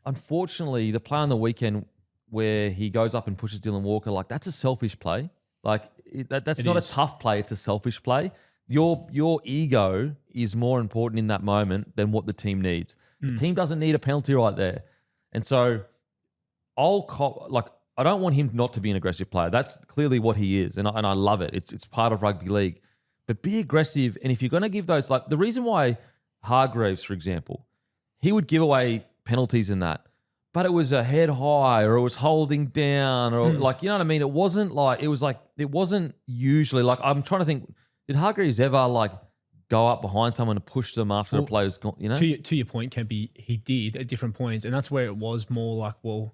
Unfortunately, the play on the weekend where he goes up and pushes Dylan Walker, like, that's a selfish play. Like, that's not a tough play, it's a selfish play. Your ego is more important in that moment than what the team needs. The team doesn't need a penalty right there. And so I don't want him not to be an aggressive player. That's clearly what he is, and I love it. It's part of rugby league. But be aggressive, and if you're going to give those, like the reason why Hargreaves, for example, he would give away penalties in that, but it was a head high or it was holding down or like, you know what I mean? It wasn't usually like, I'm trying to think, did Hargreaves ever like go up behind someone and push them after the play was gone, you know? To your point, Kempy, he did at different points, and that's where it was more like, well,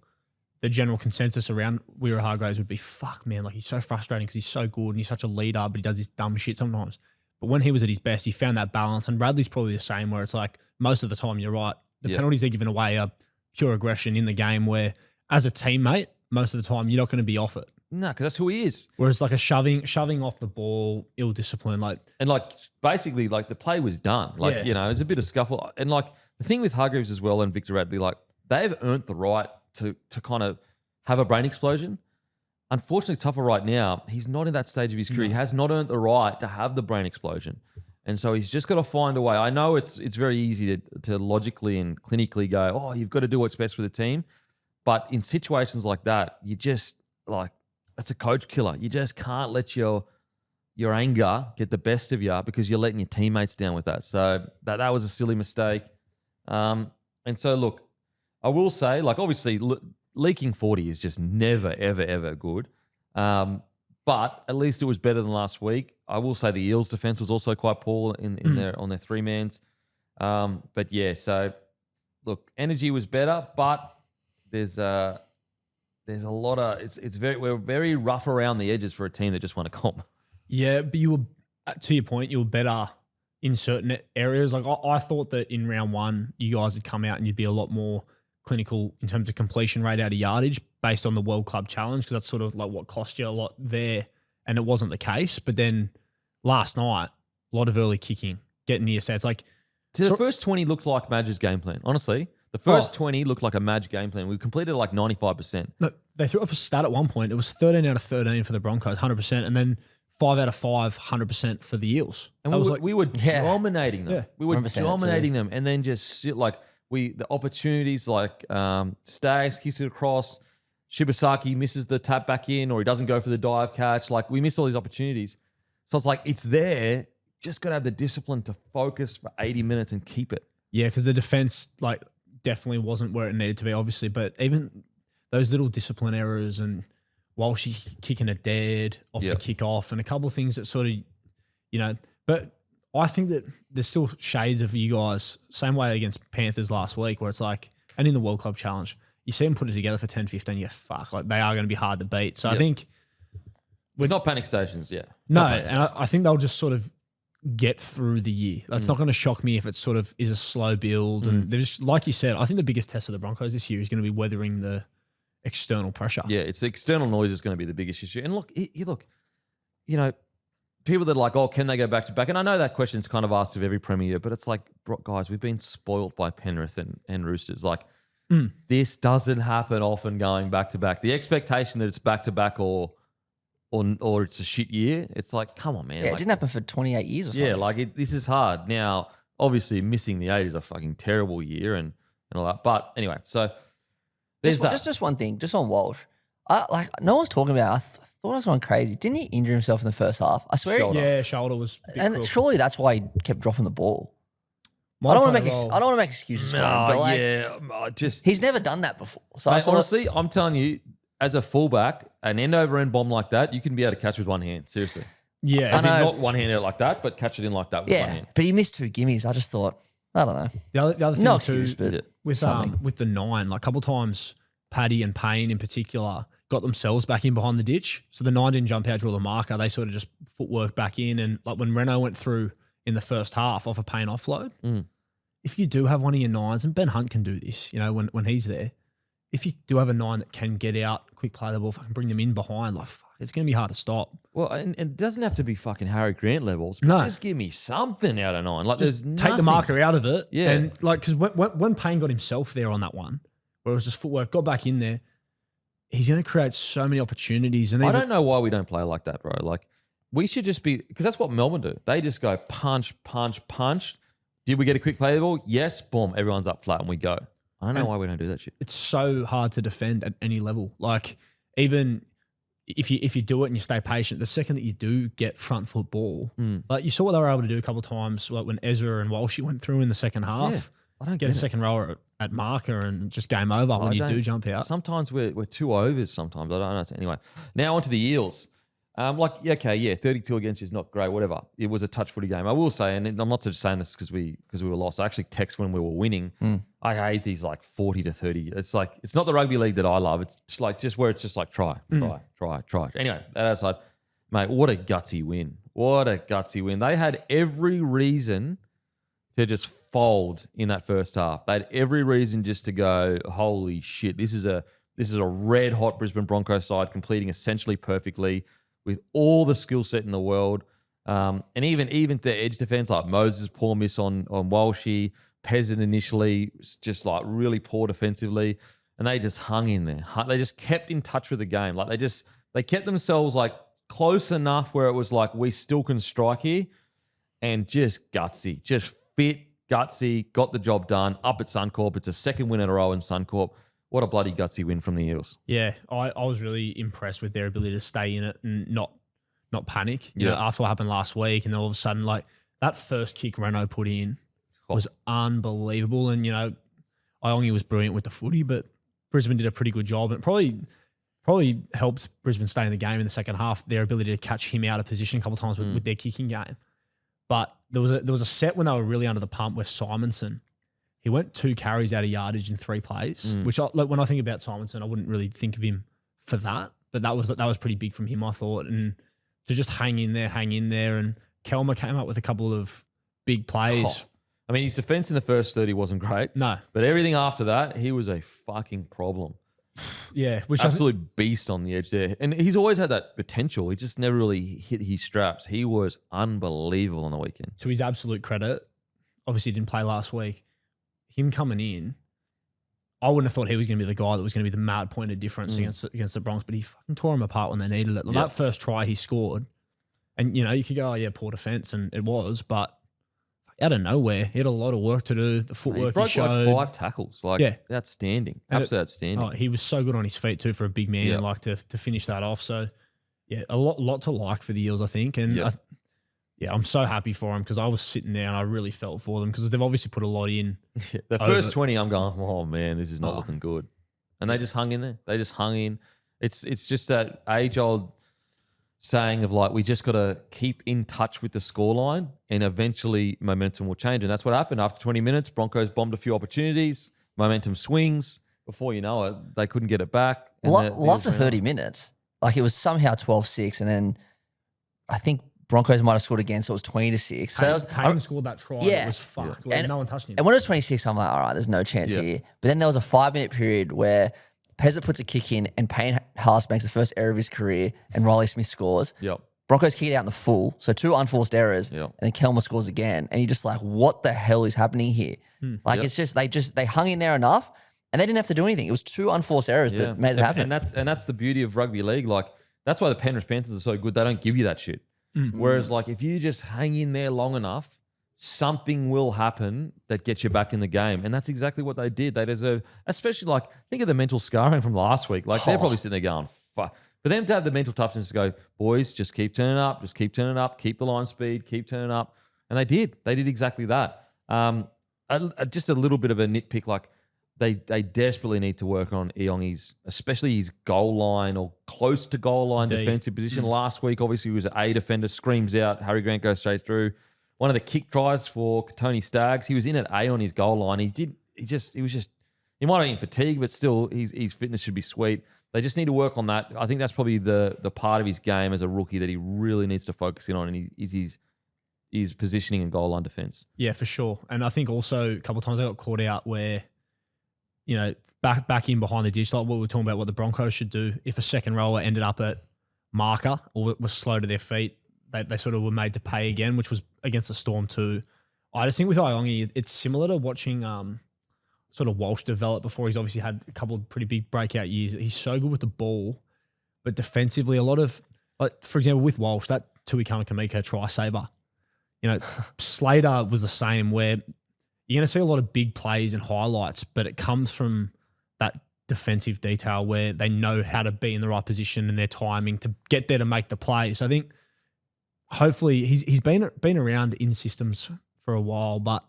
the general consensus around Weir Hargreaves would be, fuck, man, like he's so frustrating because he's so good and he's such a leader, but he does this dumb shit sometimes. But when he was at his best, he found that balance, and Bradley's probably the same, where it's like most of the time, you're right, the penalties they're giving away are pure aggression in the game, where as a teammate, most of the time, you're not going to be off it. No, because that's who he is. Whereas like a shoving off the ball, ill discipline, and basically like the play was done. Like, you know, it was a bit of scuffle. And like the thing with Hargreaves as well and Victor Radley, like they've earned the right to kind of have a brain explosion. Unfortunately, Tougher right now, he's not in that stage of his career. He has not earned the right to have the brain explosion. And so he's just got to find a way. I know it's very easy to logically and clinically go, oh, you've got to do what's best for the team. But in situations like that, you just like, that's a coach killer. You just can't let your anger get the best of you because you're letting your teammates down with that. So that was a silly mistake. And so, look, I will say, like, obviously, leaking 40 is just never, ever, ever good. But at least it was better than last week. I will say the Eels' defense was also quite poor on their three-mans. But, yeah, so, look, energy was better, but there's a lot of we're very rough around the edges for a team that just won a comp. Yeah, but you were, to your point, you were better in certain areas. Like I thought that in round one, you guys would come out and you'd be a lot more clinical in terms of completion rate out of yardage based on the World Club Challenge, because that's sort of like what cost you a lot there, and it wasn't the case. But then last night, a lot of early kicking, getting near sets. Like the first 20 looked like Madge's game plan, honestly. The first 20 looked like a Madge game plan. We completed like 95%. No, they threw up a stat at one point. It was 13 out of 13 for the Broncos, 100%, and then 5 out of 5, 100% for the Eels. And we were dominating them. Yeah. We were dominating them, and then just sit like the opportunities like Stags kicks it across, Shibasaki misses the tap back in, or he doesn't go for the dive catch. Like we missed all these opportunities. So it's like it's there. Just got to have the discipline to focus for 80 minutes and keep it. Yeah, because the defense like definitely wasn't where it needed to be, obviously. But even those little discipline errors and while she's kicking a dead off the kickoff and a couple of things that sort of, you know, but I think that there's still shades of you guys, same way against Panthers last week, where it's like, and in the World Club Challenge, you see them put it together for 10, 15, you fuck, like they are going to be hard to beat. So I think it's not panic stations, I think they'll just sort of get through the year. That's not going to shock me if it sort of is a slow build. And they're just, like you said, I think the biggest test of the Broncos this year is going to be weathering the external pressure. Yeah, it's the external noise is going to be the biggest issue. And look, you know, people that are like, oh, can they go back to back? And I know that question's kind of asked of every Premier, but it's like, guys, we've been spoilt by Penrith and Roosters. Like, this doesn't happen often going back to back. The expectation that it's back to back or it's a shit year, it's like, come on, man. Yeah, it didn't happen for 28 years or something. Yeah, like this is hard. Now, obviously, missing the 8 is a fucking terrible year and all that. But anyway, so there's that. Just one thing, just on Walsh. No one's talking about it. I thought I was going crazy. Didn't he injure himself in the first half? I swear. Shoulder was a bit and crook. surely that's why he kept dropping the ball. I don't want to make excuses for him, but like, he's never done that before. So mate, honestly, I'm telling you, as a fullback, an end over end bomb like that, you can be able to catch with one hand. Seriously. Yeah. As in not one hand out like that, but catch it in like that with one hand. But he missed 2 gimmies. I just thought, I don't know. The other thing No too, excuse, but with the 9, like a couple times, Paddy and Payne in particular got themselves back in behind the ditch. So the 9 didn't jump out, draw the marker. They sort of just footwork back in. And like when Renault went through in the first half off a Payne offload, if you do have one of your 9s, and Ben Hunt can do this, you know, when he's there, if you do have a 9 that can get out, quick play the ball, fucking bring them in behind, like, fuck, it's going to be hard to stop. Well, and it doesn't have to be fucking Harry Grant levels. But just give me something out of 9. Like, just there's take the marker out of it. Yeah. And like, because when Payne got himself there on that one, where it was just footwork, got back in there, he's going to create so many opportunities. And I don't know why we don't play like that, bro. Like, we should just be, because that's what Melbourne do. They just go punch, punch, punch. Did we get a quick play the ball? Yes, boom, everyone's up flat and we go. I don't know why we don't do that shit. It's so hard to defend at any level. Like, even if you do it and you stay patient, the second that you do get front foot ball, like you saw what they were able to do a couple of times, like when Ezra and Walshy went through in the second half. Yeah, I don't get a second rower at marker and just game over when you do jump out. Sometimes we're 2 overs sometimes. I don't know. Anyway, now on to the Eels. 32 against you is not great, whatever. It was a touch footy game. I will say, and I'm not just saying this because we were lost. I actually text when we were winning. I hate these like 40 to 30. It's like, it's not the rugby league that I love. It's just like where it's just like try. Anyway, that aside, mate, what a gutsy win. What a gutsy win. They had every reason to just fold in that first half. They had every reason just to go, holy shit, this is a red hot Brisbane Broncos side completing essentially perfectly, with all the skill set in the world. And even the edge defense, like Moses' poor miss on Walshy, Peasant initially, just like really poor defensively. And they just hung in there. They just kept in touch with the game. Like they kept themselves like close enough where it was like, we still can strike here. And just gutsy, just fit, gutsy, got the job done up at Suncorp. It's a second win in a row in Suncorp. What a bloody gutsy win from the Eels. Yeah, I was really impressed with their ability to stay in it and not panic. You know, after what happened last week, and then all of a sudden, like that first kick Renault put in was unbelievable. And, you know, Iongi was brilliant with the footy, but Brisbane did a pretty good job. And probably helped Brisbane stay in the game in the second half, their ability to catch him out of position a couple of times with their kicking game. But there was a set when they were really under the pump where Simonson, he went 2 carries out of yardage in 3 plays, which when I think about Simonson, I wouldn't really think of him for that. But that was pretty big from him, I thought. And to just hang in there. And Kelmer came up with a couple of big plays. I mean, his defense in the first 30 wasn't great. No. But everything after that, he was a fucking problem. Yeah. Absolute beast on the edge there. And he's always had that potential. He just never really hit his straps. He was unbelievable on the weekend. To his absolute credit, obviously he didn't play last week. Him coming in, I wouldn't have thought he was going to be the guy that was going to be the mad point of difference against the Bronx, but he fucking tore him apart when they needed it. That first try he scored, and, you know, you could go, oh yeah, poor defense, and it was, but out of nowhere, he had a lot of work to do. The footwork he broke showed. like 5 tackles, outstanding, absolutely outstanding. Oh, he was so good on his feet too for a big man, like to finish that off. So yeah, a lot to like for the Eels, I think, and I'm so happy for them because I was sitting there and I really felt for them because they've obviously put a lot in. The first 20, I'm going, oh man, this is not looking good. And they just hung in there. They just hung in. It's just that age-old saying of like, we just got to keep in touch with the scoreline and eventually momentum will change. And that's what happened. After 20 minutes, Broncos bombed a few opportunities, momentum swings. Before you know it, they couldn't get it back. Well, after 30 minutes, like it was somehow 12-6 and then I think Broncos might have scored again, so it was 20-6. So Payne scored that try. It was fucked. Like, no one touched him. And when it was 26, I'm like, all right, there's no chance here. But then there was a 5-minute period where Pezzett puts a kick in and Payne Haas makes the first error of his career and Riley Smith scores. Yep. Broncos kick it out in the full, so 2 unforced errors, and then Kelmer scores again. And you're just like, what the hell is happening here? Like it's just they hung in there enough and they didn't have to do anything. It was 2 unforced errors that made it happen. And that's the beauty of rugby league. Like that's why the Penrith Panthers are so good. They don't give you that shit. Whereas, like, if you just hang in there long enough, something will happen that gets you back in the game. And that's exactly what they did. They deserve, especially, like, think of the mental scarring from last week. Like, they're probably sitting there going, fuck. For them to have the mental toughness to go, boys, just keep turning up, keep the line speed, keep turning up. And they did. They did exactly that. just a little bit of a nitpick. Like they desperately need to work on Eongi's, especially his goal line or close to goal line defensive position. Last week, obviously, he was an A defender, screams out. Harry Grant goes straight through. One of the kick tries for Tony Staggs, he was in at A on his goal line. He might have been fatigued, but still, his fitness should be sweet. They just need to work on that. I think that's probably the part of his game as a rookie that he really needs to focus in on, and his positioning and goal line defense. Yeah, for sure. And I think also a couple of times I got caught out where, you know, back in behind the ditch, like what we were talking about, what the Broncos should do if a second rower ended up at marker or was slow to their feet, they sort of were made to pay again, which was against the Storm too. I just think with Iongi, it's similar to watching sort of Walsh develop before. He's obviously had a couple of pretty big breakout years. He's so good with the ball, but defensively, a lot of, like, for example, with Walsh, that Tui Kamika try saver, you know, Slater was the same, where you're going to see a lot of big plays and highlights, but it comes from that defensive detail where they know how to be in the right position and their timing to get there to make the play. So I think hopefully he's been around in systems for a while, but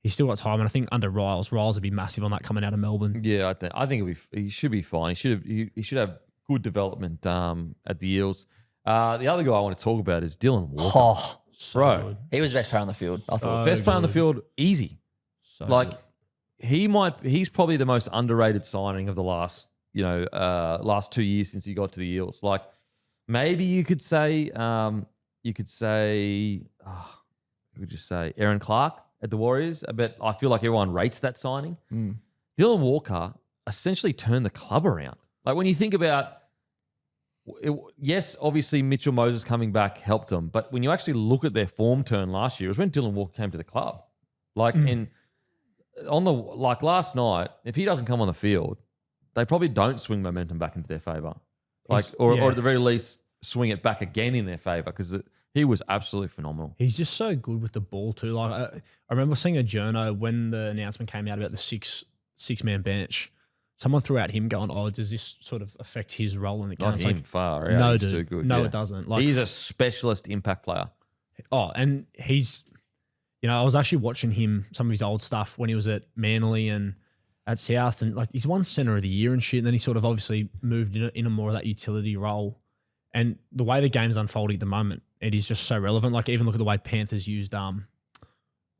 he's still got time. And I think under Riles would be massive on that coming out of Melbourne. Yeah, I think he should be fine. He should have good development at the Eels. The other guy I want to talk about is Dylan Walker. Oh, Bro, good. he was the best player on the field, I thought. best player on the field, easy. So Like good. he's probably the most underrated signing of the last 2 years since he got to the Eels. Like maybe you could say Aaron Clark at the Warriors. But I feel like everyone rates that signing. Dylan Walker essentially turned the club around. Like when you think about yes, obviously Mitchell Moses coming back helped them, but when you actually look at their form turn last year, it was when Dylan Walker came to the club. Like last night, if he doesn't come on the field, they probably don't swing momentum back into their favor. Or at the very least swing it back again in their favor, because he was absolutely phenomenal. He's just so good with the ball too. Like I remember seeing a journo when the announcement came out about the six-man bench. Someone threw out him going, "Oh, does this sort of affect his role in the game?" Not him, far out. No, He's dude. too good. No, yeah. it doesn't. Like He's a specialist impact player. Oh, and he's, I was actually watching some of his old stuff when he was at Manly and at South, and like he's won Centre of the Year and shit. And then he sort of obviously moved in a more of that utility role. And the way the game's unfolding at the moment, it is just so relevant. Like even look at the way Panthers used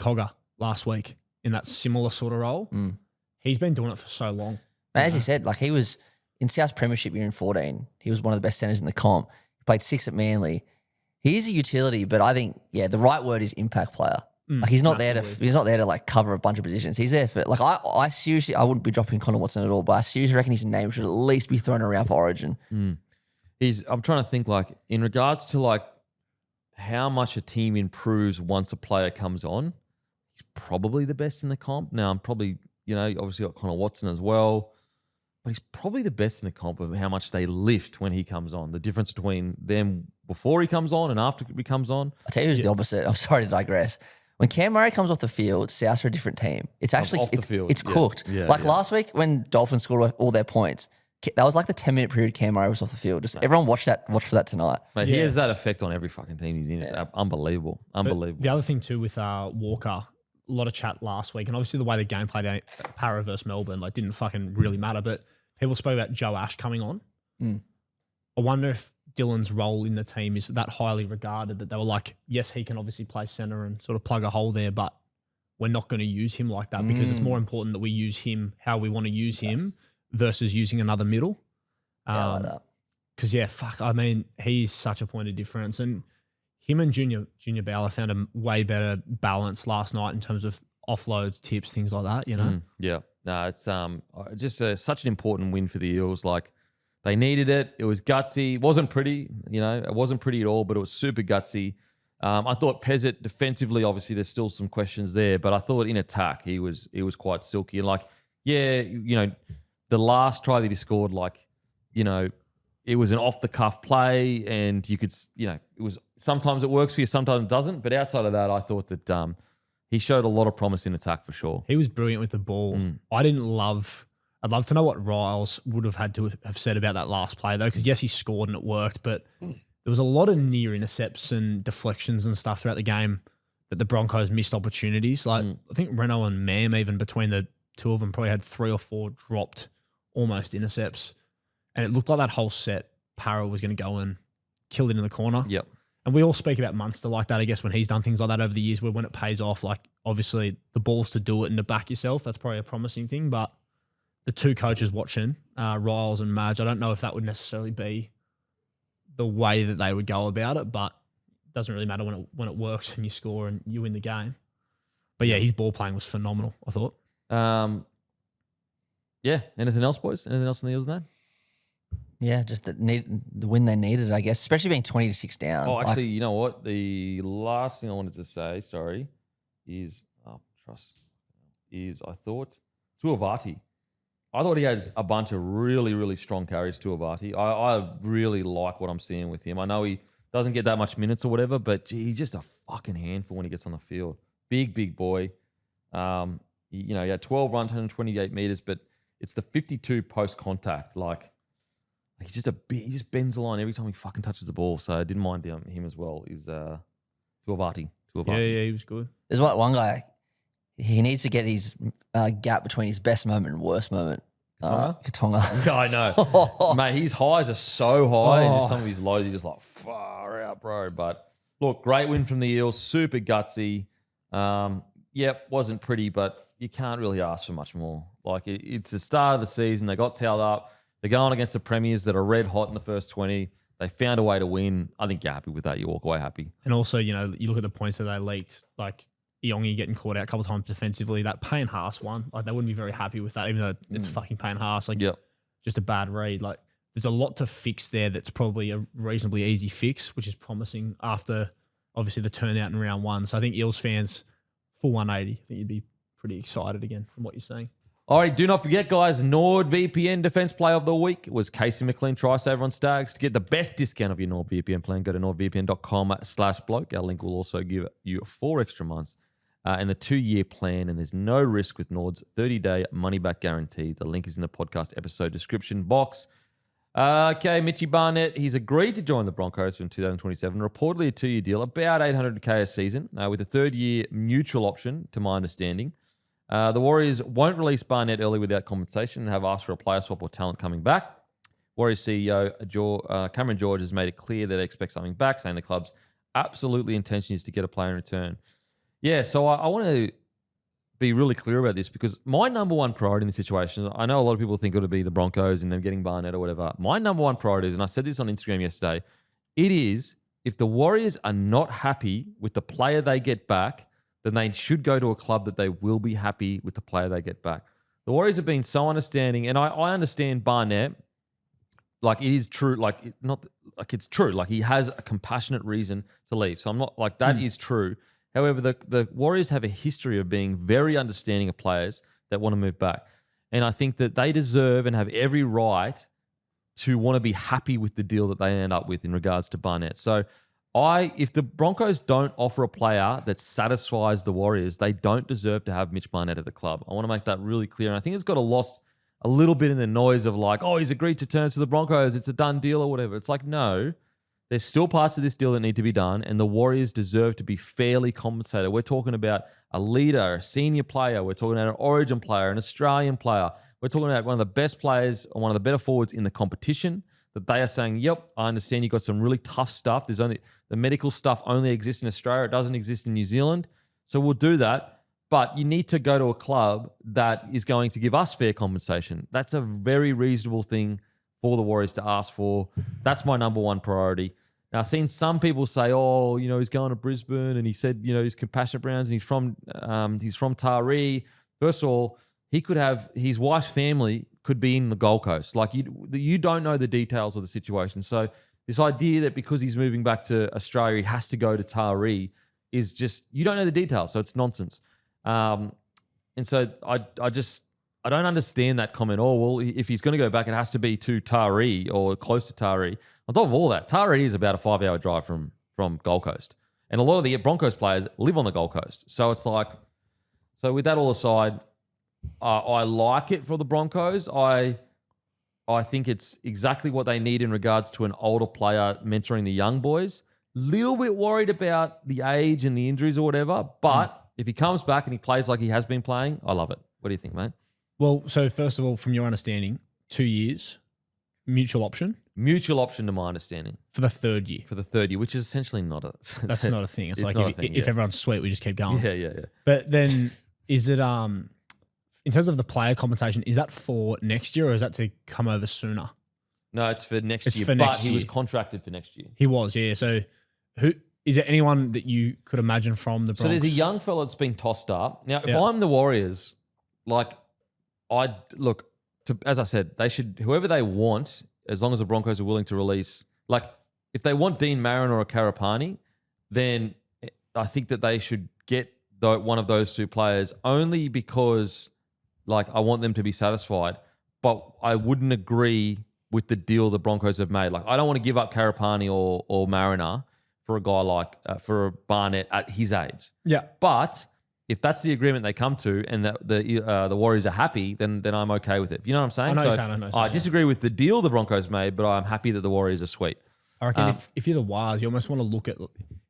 Cogger last week in that similar sort of role. He's been doing it for so long. And as you said, like he was in South's premiership year in 2014, he was one of the best centers in the comp. He played 6 at Manly. He is a utility, but I think, the right word is impact player. Like he's not there to like cover a bunch of positions. He's there for, like, I seriously, I wouldn't be dropping Connor Watson at all, but I seriously reckon his name should at least be thrown around for Origin. I'm trying to think, like, in regards to like how much a team improves once a player comes on, he's probably the best in the comp. Now I'm probably, obviously got Connor Watson as well, but he's probably the best in the comp of how much they lift when he comes on. The difference between them before he comes on and after he comes on. I'll tell you who's the opposite. I'm sorry to digress. When Cam Murray comes off the field, Souths are a different team. It's actually off the field, it's cooked. Yeah, last week when Dolphins scored all their points, that was like the 10-minute period Cam Murray was off the field. Just everyone watch for that tonight. Mate, he has that effect on every fucking team he's in. It's unbelievable. Unbelievable. But the other thing too with Walker, a lot of chat last week, and obviously the way the game played out, Para versus Melbourne, like didn't fucking really matter. But people spoke about Joe Ash coming on. I wonder if Dylan's role in the team is that highly regarded that they were like, yes, he can obviously play centre and sort of plug a hole there, but we're not going to use him like that because it's more important that we use him how we want to use him versus using another middle. I like that. Because, he's such a point of difference. And him and Junior Bowler found a way better balance last night in terms of offloads, tips, things like that, Yeah. No, it's just such an important win for the Eels. Like, they needed it. It was gutsy. It wasn't pretty, it wasn't pretty at all, but it was super gutsy. I thought Pezzett defensively, obviously there's still some questions there, but I thought in attack he was quite silky. And like, the last try that he scored, it was an off the cuff play, and you could, it was sometimes it works for you, sometimes it doesn't. But outside of that, I thought that he showed a lot of promise in attack for sure. He was brilliant with the ball. I'd love to know what Riles would have had to have said about that last play, though, because yes, he scored and it worked, but there was a lot of near intercepts and deflections and stuff throughout the game that the Broncos missed opportunities. Like I think Renault and Mam, even between the two of them, probably had 3 or 4 dropped almost intercepts. And it looked like that whole set, Parra was going to go and kill it in the corner. Yep. And we all speak about Munster like that, I guess, when he's done things like that over the years, where when it pays off, like obviously the balls to do it and to back yourself, that's probably a promising thing. But the two coaches watching, Riles and Madge, I don't know if that would necessarily be the way that they would go about it, but it doesn't really matter when it works and you score and you win the game. But yeah, his ball playing was phenomenal, I thought. Yeah. Anything else, boys? Anything else on the Eels now? Yeah, just the win they needed, I guess, especially being 20-6 down. Oh, actually, you know what? The last thing I wanted to say, is I thought Tuivati. I thought he had a bunch of really, really strong carries, Tuivati. I really like what I'm seeing with him. I know he doesn't get that much minutes or whatever, but gee, he's just a fucking handful when he gets on the field. Big boy. He had 12 runs, 128 meters, but it's the 52 post contact. He's just he just bends the line every time he fucking touches the ball. So I didn't mind him as well. He's Tuivati. Yeah, he was good. There's one guy, he needs to get his gap between his best moment and worst moment. Katonga. Yeah, I know. Mate, his highs are so high and just some of his lows are just like far out, bro. But look, great win from the Eels. Super gutsy. Wasn't pretty, but you can't really ask for much more. It's the start of the season. They got tailed up. They're going against the premiers that are red hot in the first 20. They found a way to win. I think you're happy with that. You walk away happy. And also, you look at the points that they leaked, like Iongi getting caught out a couple of times defensively. That Payne Haas one, they wouldn't be very happy with that, even though it's fucking Payne Haas. Just a bad read. There's a lot to fix there that's probably a reasonably easy fix, which is promising after, obviously, the turnout in round 1. So I think Eels fans, full 180, I think you'd be pretty excited again from what you're saying. All right, do not forget, guys, NordVPN Defense Play of the Week was Casey McLean Tri-Saver on Stags. To get the best discount of your NordVPN plan, go to nordvpn.com/bloke. Our link will also give you 4 extra months and the 2-year plan, and there's no risk with Nord's 30-day money-back guarantee. The link is in the podcast episode description box. Okay, Mitchy Barnett, he's agreed to join the Broncos from 2027, reportedly a 2-year deal, about $800K a season, with a 3rd-year mutual option, to my understanding. The Warriors won't release Barnett early without compensation and have asked for a player swap or talent coming back. Warriors CEO Cameron George has made it clear that they expect something back, saying the club's absolutely intention is to get a player in return. Yeah, so I want to be really clear about this because my number one priority in this situation, I know a lot of people think it would be the Broncos and them getting Barnett or whatever. My number one priority is, and I said this on Instagram yesterday, it is if the Warriors are not happy with the player they get back, then they should go to a club that they will be happy with the player they get back. The Warriors have been so understanding, and I understand Barnett, it is true, it's true. He has a compassionate reason to leave. So I'm not that is true. However, the Warriors have a history of being very understanding of players that want to move back. And I think that they deserve and have every right to want to be happy with the deal that they end up with in regards to Barnett. So if the Broncos don't offer a player that satisfies the Warriors, they don't deserve to have Mitch Barnett at the club. I want to make that really clear. And I think it's got lost a little bit in the noise of he's agreed to turn to the Broncos. It's a done deal or whatever. It's no, there's still parts of this deal that need to be done, and the Warriors deserve to be fairly compensated. We're talking about a leader, a senior player. We're talking about an Origin player, an Australian player. We're talking about one of the best players, or one of the better forwards in the competition. That they are saying, yep, I understand you got some really tough stuff. The medical stuff only exists in Australia. It doesn't exist in New Zealand. So we'll do that. But you need to go to a club that is going to give us fair compensation. That's a very reasonable thing for the Warriors to ask for. That's my number one priority. Now, I've seen some people say, he's going to Brisbane and he said, he's compassionate Browns and he's from Taree. First of all, he could have his wife's family could be in the Gold Coast. You don't know the details of the situation. So this idea that because he's moving back to Australia, he has to go to Taree is just, you don't know the details. So it's nonsense. And so I don't understand that comment. If he's going to go back, it has to be to Taree or close to Taree. On top of all that, Taree is about a 5-hour drive from Gold Coast. And a lot of the Broncos players live on the Gold Coast. So it's so with that all aside, I like it for the Broncos. I think it's exactly what they need in regards to an older player mentoring the young boys. Little bit worried about the age and the injuries or whatever. But if he comes back and he plays like he has been playing, I love it. What do you think, mate? Well, so first of all, from your understanding, 2 years, mutual option Mutual option to my understanding. for the third year. For the third year, which is essentially not a... That's not a thing. It's, It's like not a if, thing, if yeah. everyone's sweet, we just keep going. Yeah. But then is it in terms of the player compensation, is that for next year or is that to come over sooner? No, it's for next It's year. for but next he was year. contracted for next year. He was, yeah. So who is there anyone that you could imagine from the Bronx? So there's a young fella that's been tossed up. Now, if Yeah. I'm the Warriors, like, I'd look to, as I said, they should, whoever they want, as long as the Broncos are willing to release, like, if they want Dean Marron or a Karapani, then I think that they should get one of those two players only because, like, I want them to be satisfied. But I wouldn't agree with the deal the Broncos have made. Like, I don't want to give up Karapani or Mariner for a guy like for Barnett at his age. Yeah. But if that's the agreement they come to and that the Warriors are happy, then I'm okay with it. You know what I'm saying? I know you're saying, I know you're saying, I disagree with the deal the Broncos made, but I'm happy that the Warriors are sweet. I reckon if you're the Wires, you almost want to look at,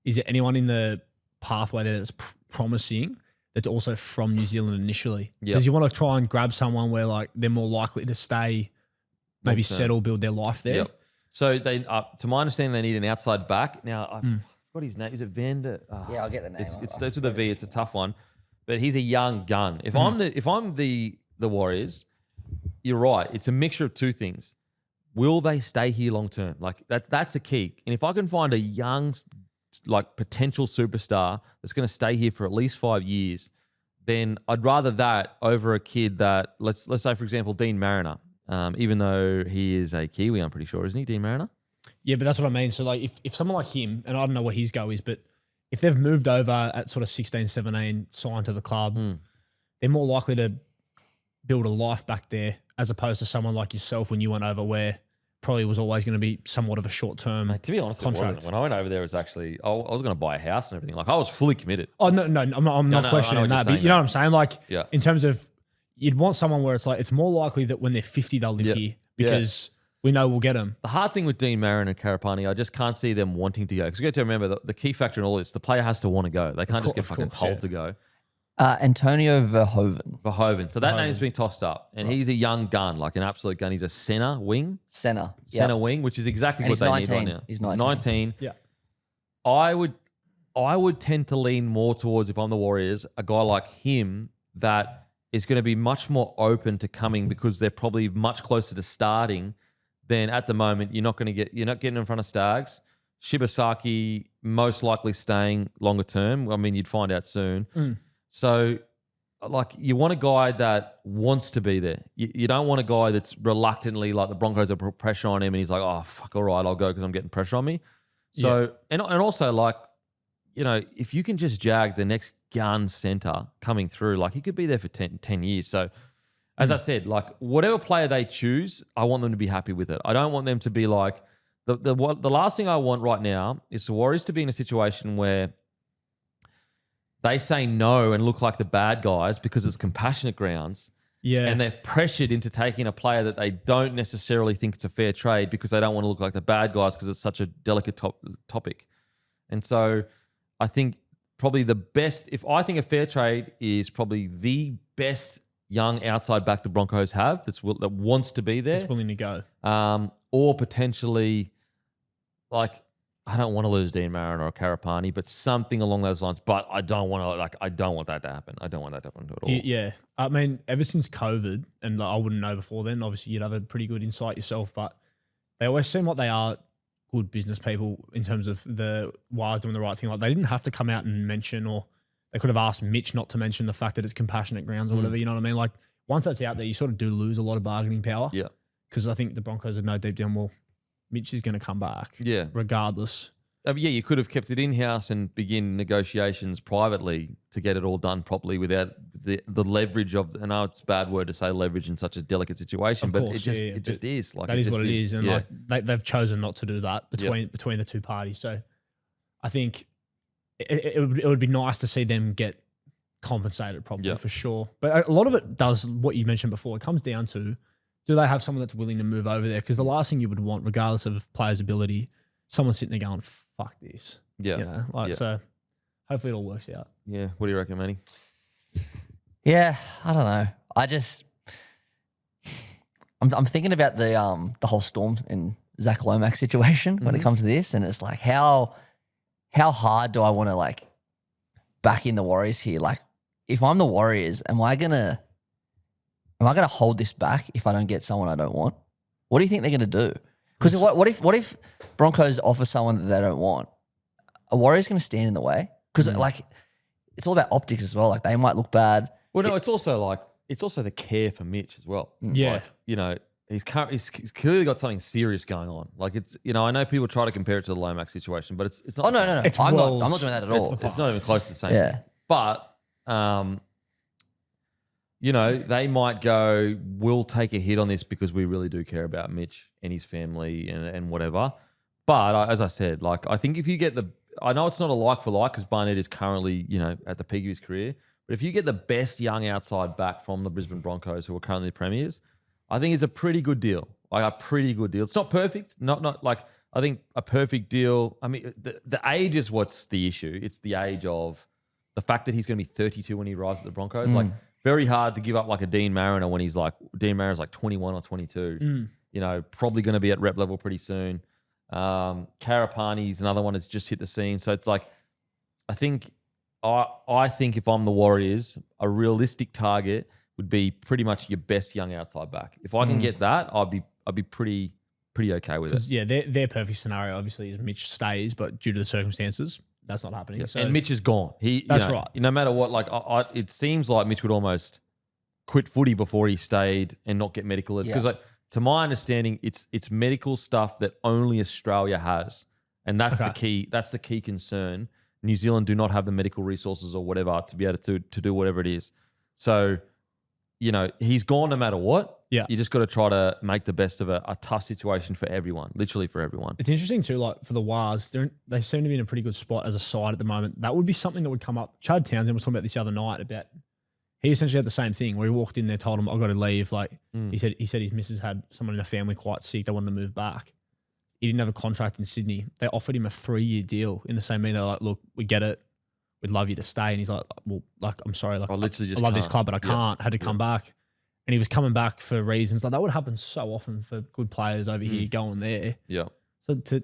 is there anyone in the pathway there that's promising that's also from New Zealand initially? Because you want to try and grab someone where like they're more likely to stay, maybe settle, build their life there. Yep. So they, to my understanding, they need an outside back. Now, I've got his name. Is it Vander? Yeah, I'll get the name. It starts with a V. It's a tough one, but he's a young gun. If I'm the Warriors, you're right. It's a mixture of two things. Will they stay here long term? Like that's a key. And if I can find a young, like potential superstar that's going to stay here for at least 5 years, then I'd rather that over a kid that let's say, for example, Dean Mariner. Even though he is a Kiwi, I'm pretty sure, isn't he, Dean Mariner? Yeah, but that's what I mean. So like if someone like him, and I don't know what his go is, but if they've moved over at sort of 16, 17, signed to the club, they're more likely to build a life back there as opposed to someone like yourself when you went over where probably was always going to be somewhat of a short-term Mate, to be honest, contract. it wasn't. When I went over there, it was actually, I was going to buy a house and everything. Like, I was fully committed. Oh, no, I'm not no, questioning I know what that. you're But saying, you know what I'm saying? Like, Yeah. in terms of, you'd want someone where it's like, it's more likely that when they're 50, they'll live here because we know we'll get them. The hard thing with Dean Mariner and Karapani, I just can't see them wanting to go. Because you got to remember, the key factor in all this, the player has to want to go. They can't just get fucking told to go. Antonio Verhoeven. So that name's been tossed up. And he's a young gun, like an absolute gun. He's a center wing. Center Wing, which is exactly And what he's they 19. need right now. He's 19. Yeah. I would tend to lean more towards, if I'm the Warriors, a guy like him that is going to be much more open to coming because they're probably much closer to starting than at the moment. You're not getting in front of Stags. Shibasaki most likely staying longer term. I mean, you'd find out soon. So, like, you want a guy that wants to be there. You don't want a guy that's reluctantly, like the Broncos are put pressure on him and he's like, oh, fuck, all right, I'll go because I'm getting pressure on me. So, and also, like, you know, if you can just jag the next gun center coming through, like he could be there for 10 years. So, as I said, like whatever player they choose, I want them to be happy with it. I don't want them to be like, the last thing I want right now is the Warriors to be in a situation where they say no and look like the bad guys because it's compassionate grounds. Yeah. And they're pressured into taking a player that they don't necessarily think it's a fair trade because they don't want to look like the bad guys because it's such a delicate topic. And so I think probably the best, if I think a fair trade is probably the best young outside back the Broncos have that wants to be there. It's willing to go. Or potentially, like, I don't want to lose Dean Mariner or Karapani, but something along those lines. But I don't want that to happen. I don't want that to happen at all. Yeah. I mean, ever since COVID, and I wouldn't know before then, obviously you'd have a pretty good insight yourself, but they always seem like they are good business people in terms of the Wires doing the right thing. Like they didn't have to come out and mention, or they could have asked Mitch not to mention the fact that it's compassionate grounds or whatever, you know what I mean? Like once that's out there, you sort of do lose a lot of bargaining power. Yeah. Because I think the Broncos would know deep down, well, Mitch is going to come back. Yeah. Regardless. You could have kept it in-house and begin negotiations privately to get it all done properly without the leverage of, I know it's a bad word to say leverage in such a delicate situation, but it just is. Like, that is what it is. And yeah. like they've chosen not to do that between the two parties. So I think it would be nice to see them get compensated properly for sure. But a lot of it does what you mentioned before. It comes down to, do they have someone that's willing to move over there? Because the last thing you would want, regardless of players' ability, someone's sitting there going, "Fuck this." Yeah. You know, like so. Hopefully, it all works out. Yeah. What do you reckon, Manny? Yeah, I don't know. I'm thinking about the whole Storm and Zach Lomax situation when it comes to this, and it's like how hard do I want to like back in the Warriors here? Like, if I'm the Warriors, am I gonna hold this back if I don't get someone I don't want? What do you think they're gonna do? Because what if Broncos offer someone that they don't want? A Warriors gonna stand in the way? Because like it's all about optics as well. Like they might look bad. Well, no, it's also the care for Mitch as well. Yeah. Like, you know, he's clearly got something serious going on. Like it's, you know, I know people try to compare it to the Lomax situation, but it's not. Oh no. It's I'm not doing that at all. It's not even close to the same. Yeah. Thing. But you know, they might go, we'll take a hit on this because we really do care about Mitch and his family and whatever. But as I said, like I think if you get I know it's not a like for like because Barnett is currently, you know, at the peak of his career. But if you get the best young outside back from the Brisbane Broncos, who are currently the premiers, I think it's a pretty good deal. Like a pretty good deal. It's not perfect. Not like I think a perfect deal. I mean, the age is what's the issue. It's the age of the fact that he's going to be 32 when he arrives at the Broncos. Like very hard to give up like a Dean Mariner when Dean Mariner's like 21 or 22. You know, probably going to be at rep level pretty soon. Karapani's another one that's just hit the scene. So it's like, I think if I'm the Warriors, a realistic target would be pretty much your best young outside back. If I can get that, I'd be pretty okay with it. Yeah, their perfect scenario obviously is Mitch stays, but due to the circumstances, that's not happening. Yeah. So, and Mitch is gone. That's right. No matter what, like it seems like Mitch would almost quit footy before he stayed and not get medical because like to my understanding, it's medical stuff that only Australia has, and that's the key. That's the key concern. New Zealand do not have the medical resources or whatever to be able to do whatever it is. So, you know, he's gone no matter what. Yeah. You just got to try to make the best of a tough situation for everyone, literally for everyone. It's interesting too, like for the Wars, they seem to be in a pretty good spot as a side at the moment. That would be something that would come up. Chad Townsend was talking about this the other night about he essentially had the same thing where he walked in there, told him, I've got to leave. Like he said his missus had someone in the family quite sick. They wanted to move back. He didn't have a contract in Sydney. They offered him a 3-year deal in the same meeting. They're like, look, we get it. We'd love you to stay. And he's like, well, like, I'm sorry. Like, I love this club, but I can't. Had to come back. And he was coming back for reasons. Like that would happen so often for good players over here going there. Yeah. So to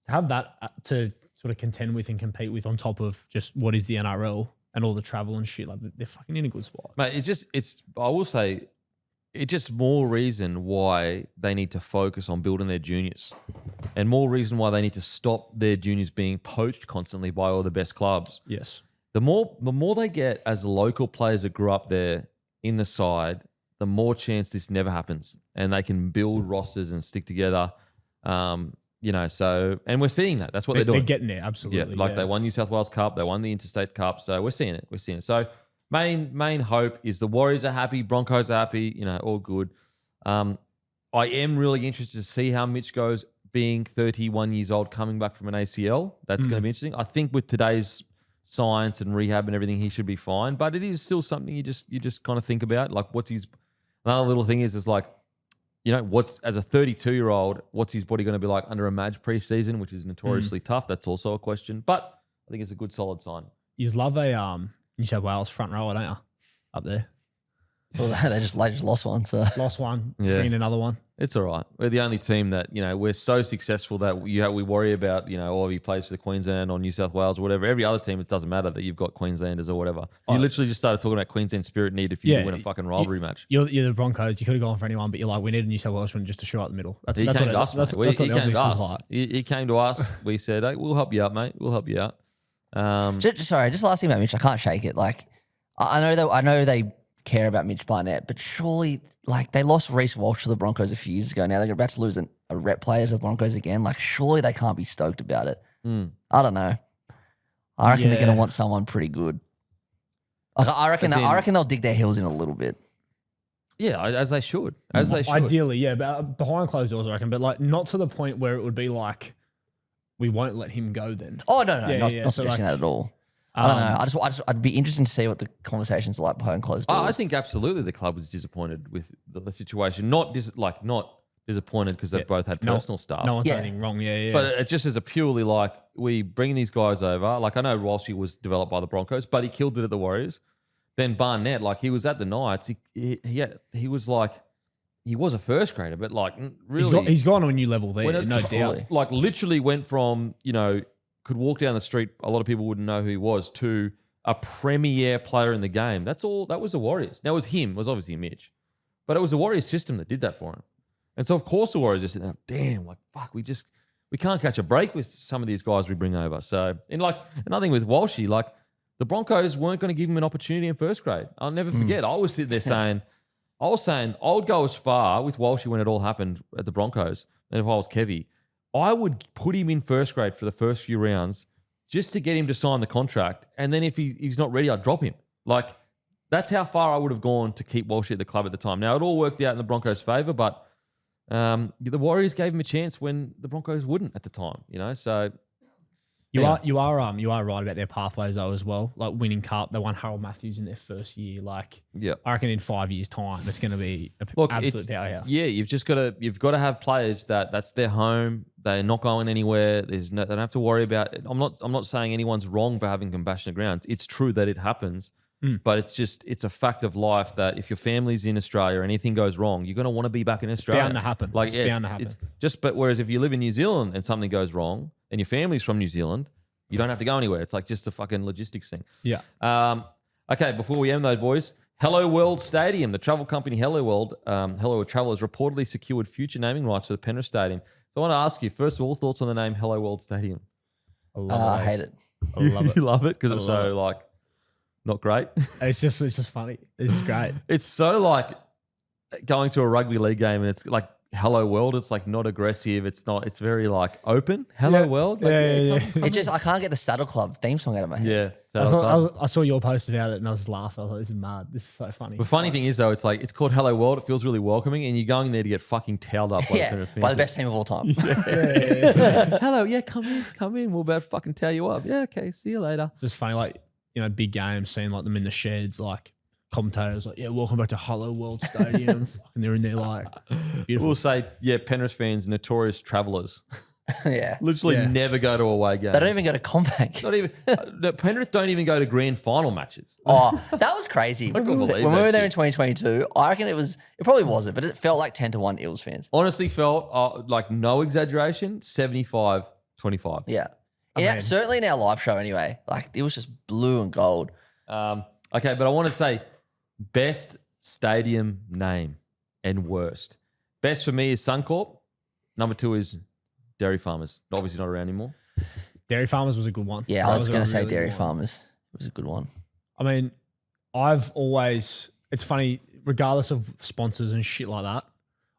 have that to sort of contend with and compete with on top of just what is the NRL and all the travel and shit, like they're fucking in a good spot. Mate, I will say, it's just more reason why they need to focus on building their juniors and more reason why they need to stop their juniors being poached constantly by all the best clubs. Yes. The more they get as local players that grew up there in the side, the more chance this never happens and they can build rosters and stick together. You know, so, and we're seeing that. That's what they're doing. They're getting there, absolutely. Yeah, like they won New South Wales Cup, they won the Interstate Cup, so we're seeing it. So main hope is the Warriors are happy, Broncos are happy, you know, all good. I am really interested to see how Mitch goes being 31 years old, coming back from an ACL. That's going to be interesting. I think with today's science and rehab and everything, he should be fine, but it is still something you just kind of think about. Like another little thing is like, you know, as a 32-year-old, what's his body going to be like under a Madge preseason, which is notoriously tough. That's also a question, but I think it's a good solid sign. You just love a New South Wales front rower, don't you? Up there. Well, they just lost one, so Lost one, bring in another one. It's all right. We're the only team that, you know, we're so successful that we worry about, you know, he plays for the Queensland or New South Wales or whatever. Every other team, it doesn't matter that you've got Queenslanders or whatever. You literally just started talking about Queensland spirit need if you win a fucking rivalry match. You're the Broncos. You could have gone for anyone, but you're like, we need a New South Welshman just to show up the middle. He came to us. He came to us. We said, hey, we'll help you out, mate. We'll help you out. just last thing about Mitch. I can't shake it. Like, I know they care about Mitch Barnett, but surely, like, they lost Reece Walsh to the Broncos a few years ago. Now they're about to lose a rep player to the Broncos again. Like, surely they can't be stoked about it. I don't know. I reckon they're going to want someone pretty good. Like, I reckon they'll dig their heels in a little bit. Yeah, as they should. As they should. Ideally, yeah, but behind closed doors, I reckon. But like, not to the point where it would be like, we won't let him go then. Oh no, not So suggesting like, that at all. I don't know. I'd be interested to see what the conversations are like behind closed doors. I think absolutely the club was disappointed with the situation. Not disappointed because they both had personal stuff. No one's Yeah. done anything wrong. Yeah, yeah. But it just is a purely like we bringing these guys over. Like I know Walshy was developed by the Broncos, but he killed it at the Warriors. Then Barnett, like he was at the Knights. He was like he was a first grader, but like really he's gone to a new level there, when no it- doubt. Like literally went from could walk down the street, a lot of people wouldn't know who he was, to a premier player in the game. That's all. That was the Warriors. Now it was him. It was obviously Mitch, but it was the Warriors system that did that for him. And so of course the Warriors just said, oh, "Damn, like fuck, we can't catch a break with some of these guys we bring over." So and like another thing with Walshy, like the Broncos weren't going to give him an opportunity in first grade. I'll never forget. I was sitting there saying, I would go as far with Walshy when it all happened at the Broncos, and if I was Kevy, I would put him in first grade for the first few rounds just to get him to sign the contract. And then if he's not ready, I'd drop him. Like, that's how far I would have gone to keep Walshy at the club at the time. Now, it all worked out in the Broncos' favour, but the Warriors gave him a chance when the Broncos wouldn't at the time, So You yeah. are right about their pathways though as well. Like winning cup, they won Harold Matthews in their first year. Like, Yeah. I reckon in 5 years' time, it's going to be an absolute powerhouse. Yeah, you've got to have players that's their home. They're not going anywhere. They don't have to worry about it. I'm not saying anyone's wrong for having compassionate grounds. It's true that it happens, but it's a fact of life that if your family's in Australia, anything goes wrong, you're going to want to be back in Australia. bound to happen. Like, It's yeah, bound to happen. But whereas if you live in New Zealand and something goes wrong and your family's from New Zealand, you don't have to go anywhere. It's like just a fucking logistics thing. Yeah. Okay, before we end those, boys, Helloworld Stadium, the travel company Helloworld Travel has reportedly secured future naming rights for the Penrith Stadium. So I want to ask you, first of all, thoughts on the name Helloworld Stadium? I hate it. I love it. You love it because it's love so like not great. It's just funny. This is great. It's so like going to a rugby league game and it's like Hello World. It's like not aggressive. It's very like open. Hello World. Like, It I can't get the Saddle Club theme song out of my head. Yeah. I saw your post about it and I was laughing. I was like, this is mad. This is so funny. The funny thing is though, it's like it's called Hello World. It feels really welcoming, and you're going there to get fucking towed up. By Yeah, by the best team of all time. Hello, yeah, come in. We're about to fucking tear you up. Yeah, okay, see you later. It's just funny, like, big games, seeing like them in the sheds, like commentators like, yeah, welcome back to Helloworld Stadium. And they're in there like, beautiful. We'll say, yeah, Penrith fans, notorious travellers. Yeah. Literally never go to away games. They don't even go to Compact. Not even Penrith don't even go to grand final matches. Oh, that was crazy. couldn't When we believe were that there in shit. 2022, I reckon it probably wasn't, but it felt like 10-1 Eels fans. Honestly, felt like no exaggeration, 75-25. Yeah. mean- Certainly in our live show anyway. Like, it was just blue and gold. Okay, but I want to say best stadium name and worst. Best for me is Suncorp. Number 2 is Dairy Farmers. Obviously not around anymore. Dairy Farmers was a good one. Yeah, That I was going to say really Dairy good one. Farmers. It was a good one. I mean, it's funny, regardless of sponsors and shit like that,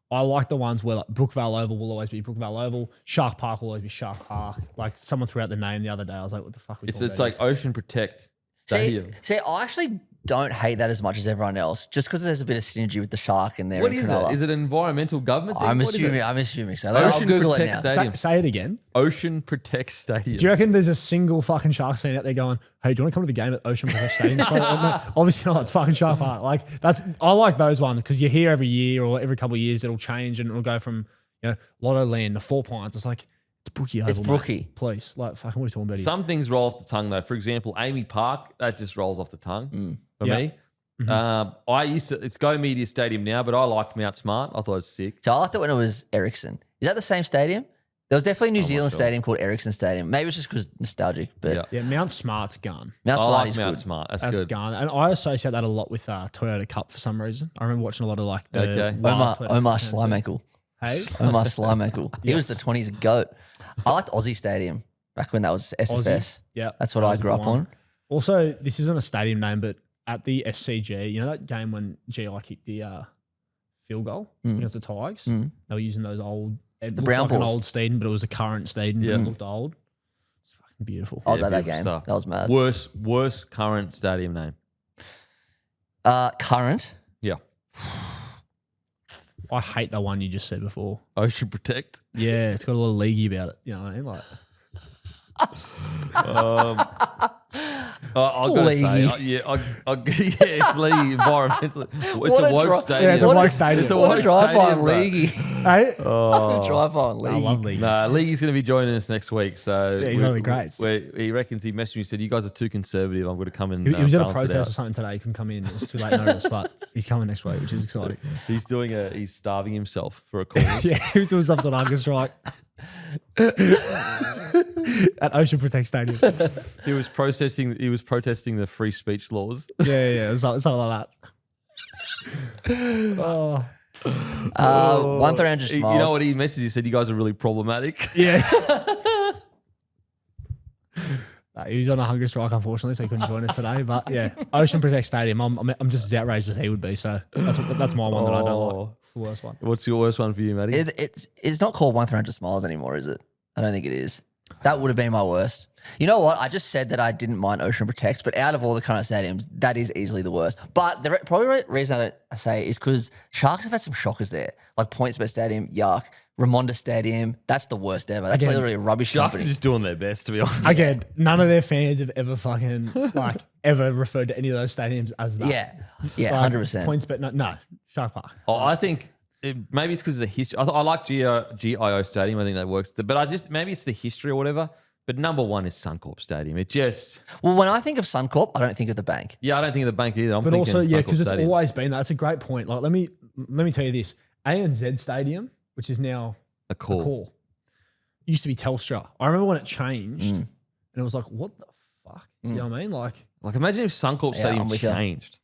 I like the ones where like Brookvale Oval will always be Brookvale Oval, Shark Park will always be Shark Park. Like someone threw out the name the other day. I was like, what the fuck? It's like Ocean Protect Stadium. See, I actually don't hate that as much as everyone else, just because there's a bit of synergy with the Shark in there. What in is Cronulla. it? Is it an environmental government thing? I'm What is it? assuming so. I'll Ocean Google it Protect now. Stadium. Say it again. Ocean Protect Stadium. Do you reckon there's a single fucking Sharks fan out there going, hey, do you want to come to the game at Ocean Protect Stadium? No, obviously not. It's fucking Shark Park. Like I like those ones because you hear every year or every couple of years it'll change and it'll go from Lotto Land to 4 Pints. It's like it's Brookie Oval. It's Brookie. mate. Please, like fucking what are you talking about? Here? Some things roll off the tongue though. For example, Amy Park, that just rolls off the tongue for me. I used to, it's Go Media Stadium now, but I liked Mount Smart. I thought it was sick. So I liked it when it was Ericsson. Is that the same stadium? There was definitely a New Zealand stadium called Ericsson Stadium. Maybe it's just because nostalgic, but Yeah, Mount Smart's gone. Mount I Smart like is Mount good. Smart. That's That's good. gone. And I associate that a lot with Toyota Cup for some reason. I remember watching a lot of like the Okay. wild Omar Toyota Slimeankle. Hey? Omar Slimeankle. He was the 20s GOAT. I liked Aussie Stadium back when that was SFS. Aussie. Yeah. That's what that I was a grew good up one. on. Also, this isn't a stadium name, but at the SCG, you know that game when GI kicked the field goal against the Tigers? Mm. They were using those old, it looked brown like an balls. old stadium, but it was a current stadium, but Yeah. it looked old. It's fucking beautiful. I was at that beautiful game. stuff. That was mad. Worst current stadium name. Current. Yeah. I hate the one you just said before. Ocean Protect. Yeah, it's got a lot of leaguey about it. You know what I mean? Like, I've got to say, it's Leahy environmental. It's a woke stadium. Yeah, it's a woke stadium. It's a What woke a drive by stadium, bro. Leahy. Hey? Drive on Leahy. I love League. Nah, Leahy's going to be joining us next week. So Yeah, he's one of the greats. He reckons he messaged me and said, "You guys are too conservative. I'm going to come and He was at a balance it protest out." or something today. He couldn't come in. It was too late notice, but he's coming next week, which is exciting. He's starving himself for a cause. Yeah, he was doing some sort of hunger strike at Ocean Protect Stadium. He was protesting the free speech laws. Yeah, it was something like that. Oh, 1,300 You smiles. know what he messaged? He said, "You guys are really problematic." yeah. He was on a hunger strike, unfortunately, so he couldn't join us today. But yeah, Ocean Protect Stadium. I'm just as outraged as he would be. So that's my one that I don't like. It's the worst one. What's your worst one for you, Matty? It's not called 1,300 smiles anymore, is it? I don't think it is. That would have been my worst. You know what? I just said that I didn't mind Ocean Protect, but out of all the current stadiums, that is easily the worst. But the probably reason I say is because Sharks have had some shockers there, like PointsBet Stadium, yuck. Ramonda Stadium, that's the worst ever. That's literally a rubbish Sharks are company. just doing their best, to be honest. Again, none of their fans have ever fucking ever referred to any of those stadiums as that. Yeah, Like, 100%. Points, but no, Shark Park. Oh, I think maybe it's because of the history. I like GIO Stadium. I think that works. But maybe it's the history or whatever. But number one is Suncorp Stadium. It just Well, when I think of Suncorp, I don't think of the bank. I don't think of the bank either. I'm But thinking also, yeah, Suncorp because it's Stadium. always been that. That's a great point. Like, let me tell you this: ANZ Stadium, which is now a call. Call, used to be Telstra. I remember when it changed, and it was like, what the fuck? You know what I mean? Like Imagine if Suncorp Yeah, Stadium I'm with you. changed.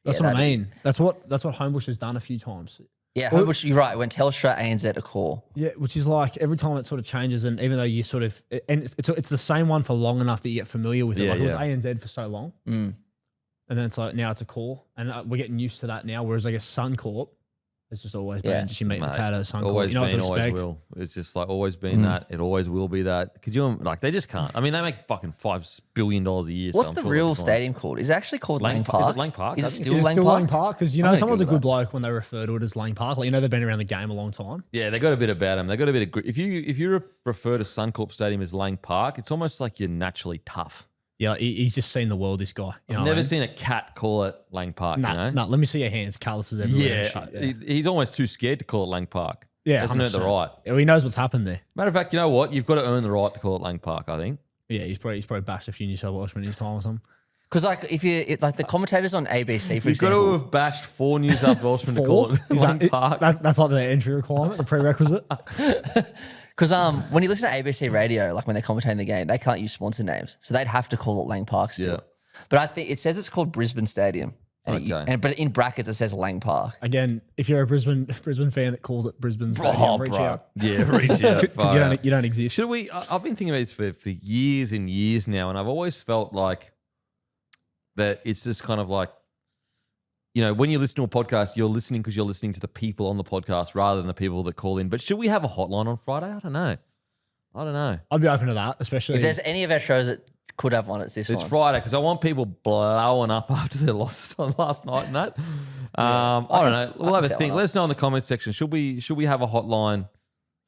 that's Yeah, what I that'd mean. That's what Homebush has done a few times. Yeah, Well- Homebush, you're right. When Telstra, ANZ, a call. Yeah, which is like every time it sort of changes, and even though you sort of, and it's the same one for long enough that you get familiar with it. Yeah, Like it was yeah. ANZ for so long, and then it's like now it's a call, and we're getting used to that now. Whereas I guess Suncorp has just always been Yeah. just your meat and Mate, potatoes. Suncorp, Always you know what to been, always expect. will. It's just like always been that. It always will be that. Could you they just can't. I mean, they make fucking $5 billion a year. What's so the I'm sure real they'll be fine. stadium called? Is it actually called Lang Lang Park? Park? Is it Lang Park? Is I it think still Is it Lang still Park? Lang Park? Because you I'm know gonna someone's a Google good bloke when they refer to it as Lang Park. Like you know they've been around the game a long time. Yeah, they got a bit about them. They got a bit of grit. If you refer to Suncorp Stadium as Lang Park, it's almost like you're naturally tough. Yeah, he's just seen the world. This guy. You know I've what I never mean? seen a cat call it Lang Park. No, you know? no. Let me see your hands. Calluses everywhere. and Yeah, shit, he's almost too scared to call it Lang Park. yeah. Hasn't earned the 100%. right. Yeah, well, he knows what's happened there. Matter of fact, you know what? You've got to earn the right to call it Lang Park, I think. Yeah, he's probably bashed a few New South Welshmen in his time or something. Because like like the commentators on ABC, for You've got example, to have bashed 4 New South Welshmen to call it Is Lang that, Park. that's like the entry requirement, the prerequisite. because when you listen to ABC radio, like when they're commentating the game, they can't use sponsor names, so they'd have to call it Lang Park still. Yeah. But I think it says it's called Brisbane Stadium, and Okay. but in brackets it says Lang Park. Again, if you're a Brisbane fan that calls it Brisbane Stadium, reach out. Yeah, reach out. Because far out. you don't exist. Should we? I've been thinking about this for years and years now, and I've always felt like that it's just kind of like, you know, when you listen to a podcast, you're listening because you're listening to the people on the podcast rather than the people that call in. But should we have a hotline on Friday? I don't know. I'd be open to that, especially If there's any of our shows that could have one, it's this It's one. Friday because I want people blowing up after their losses on last night and that. I don't I know. can We'll have a set think. one up. Let us know in the comments section. Should we have a hotline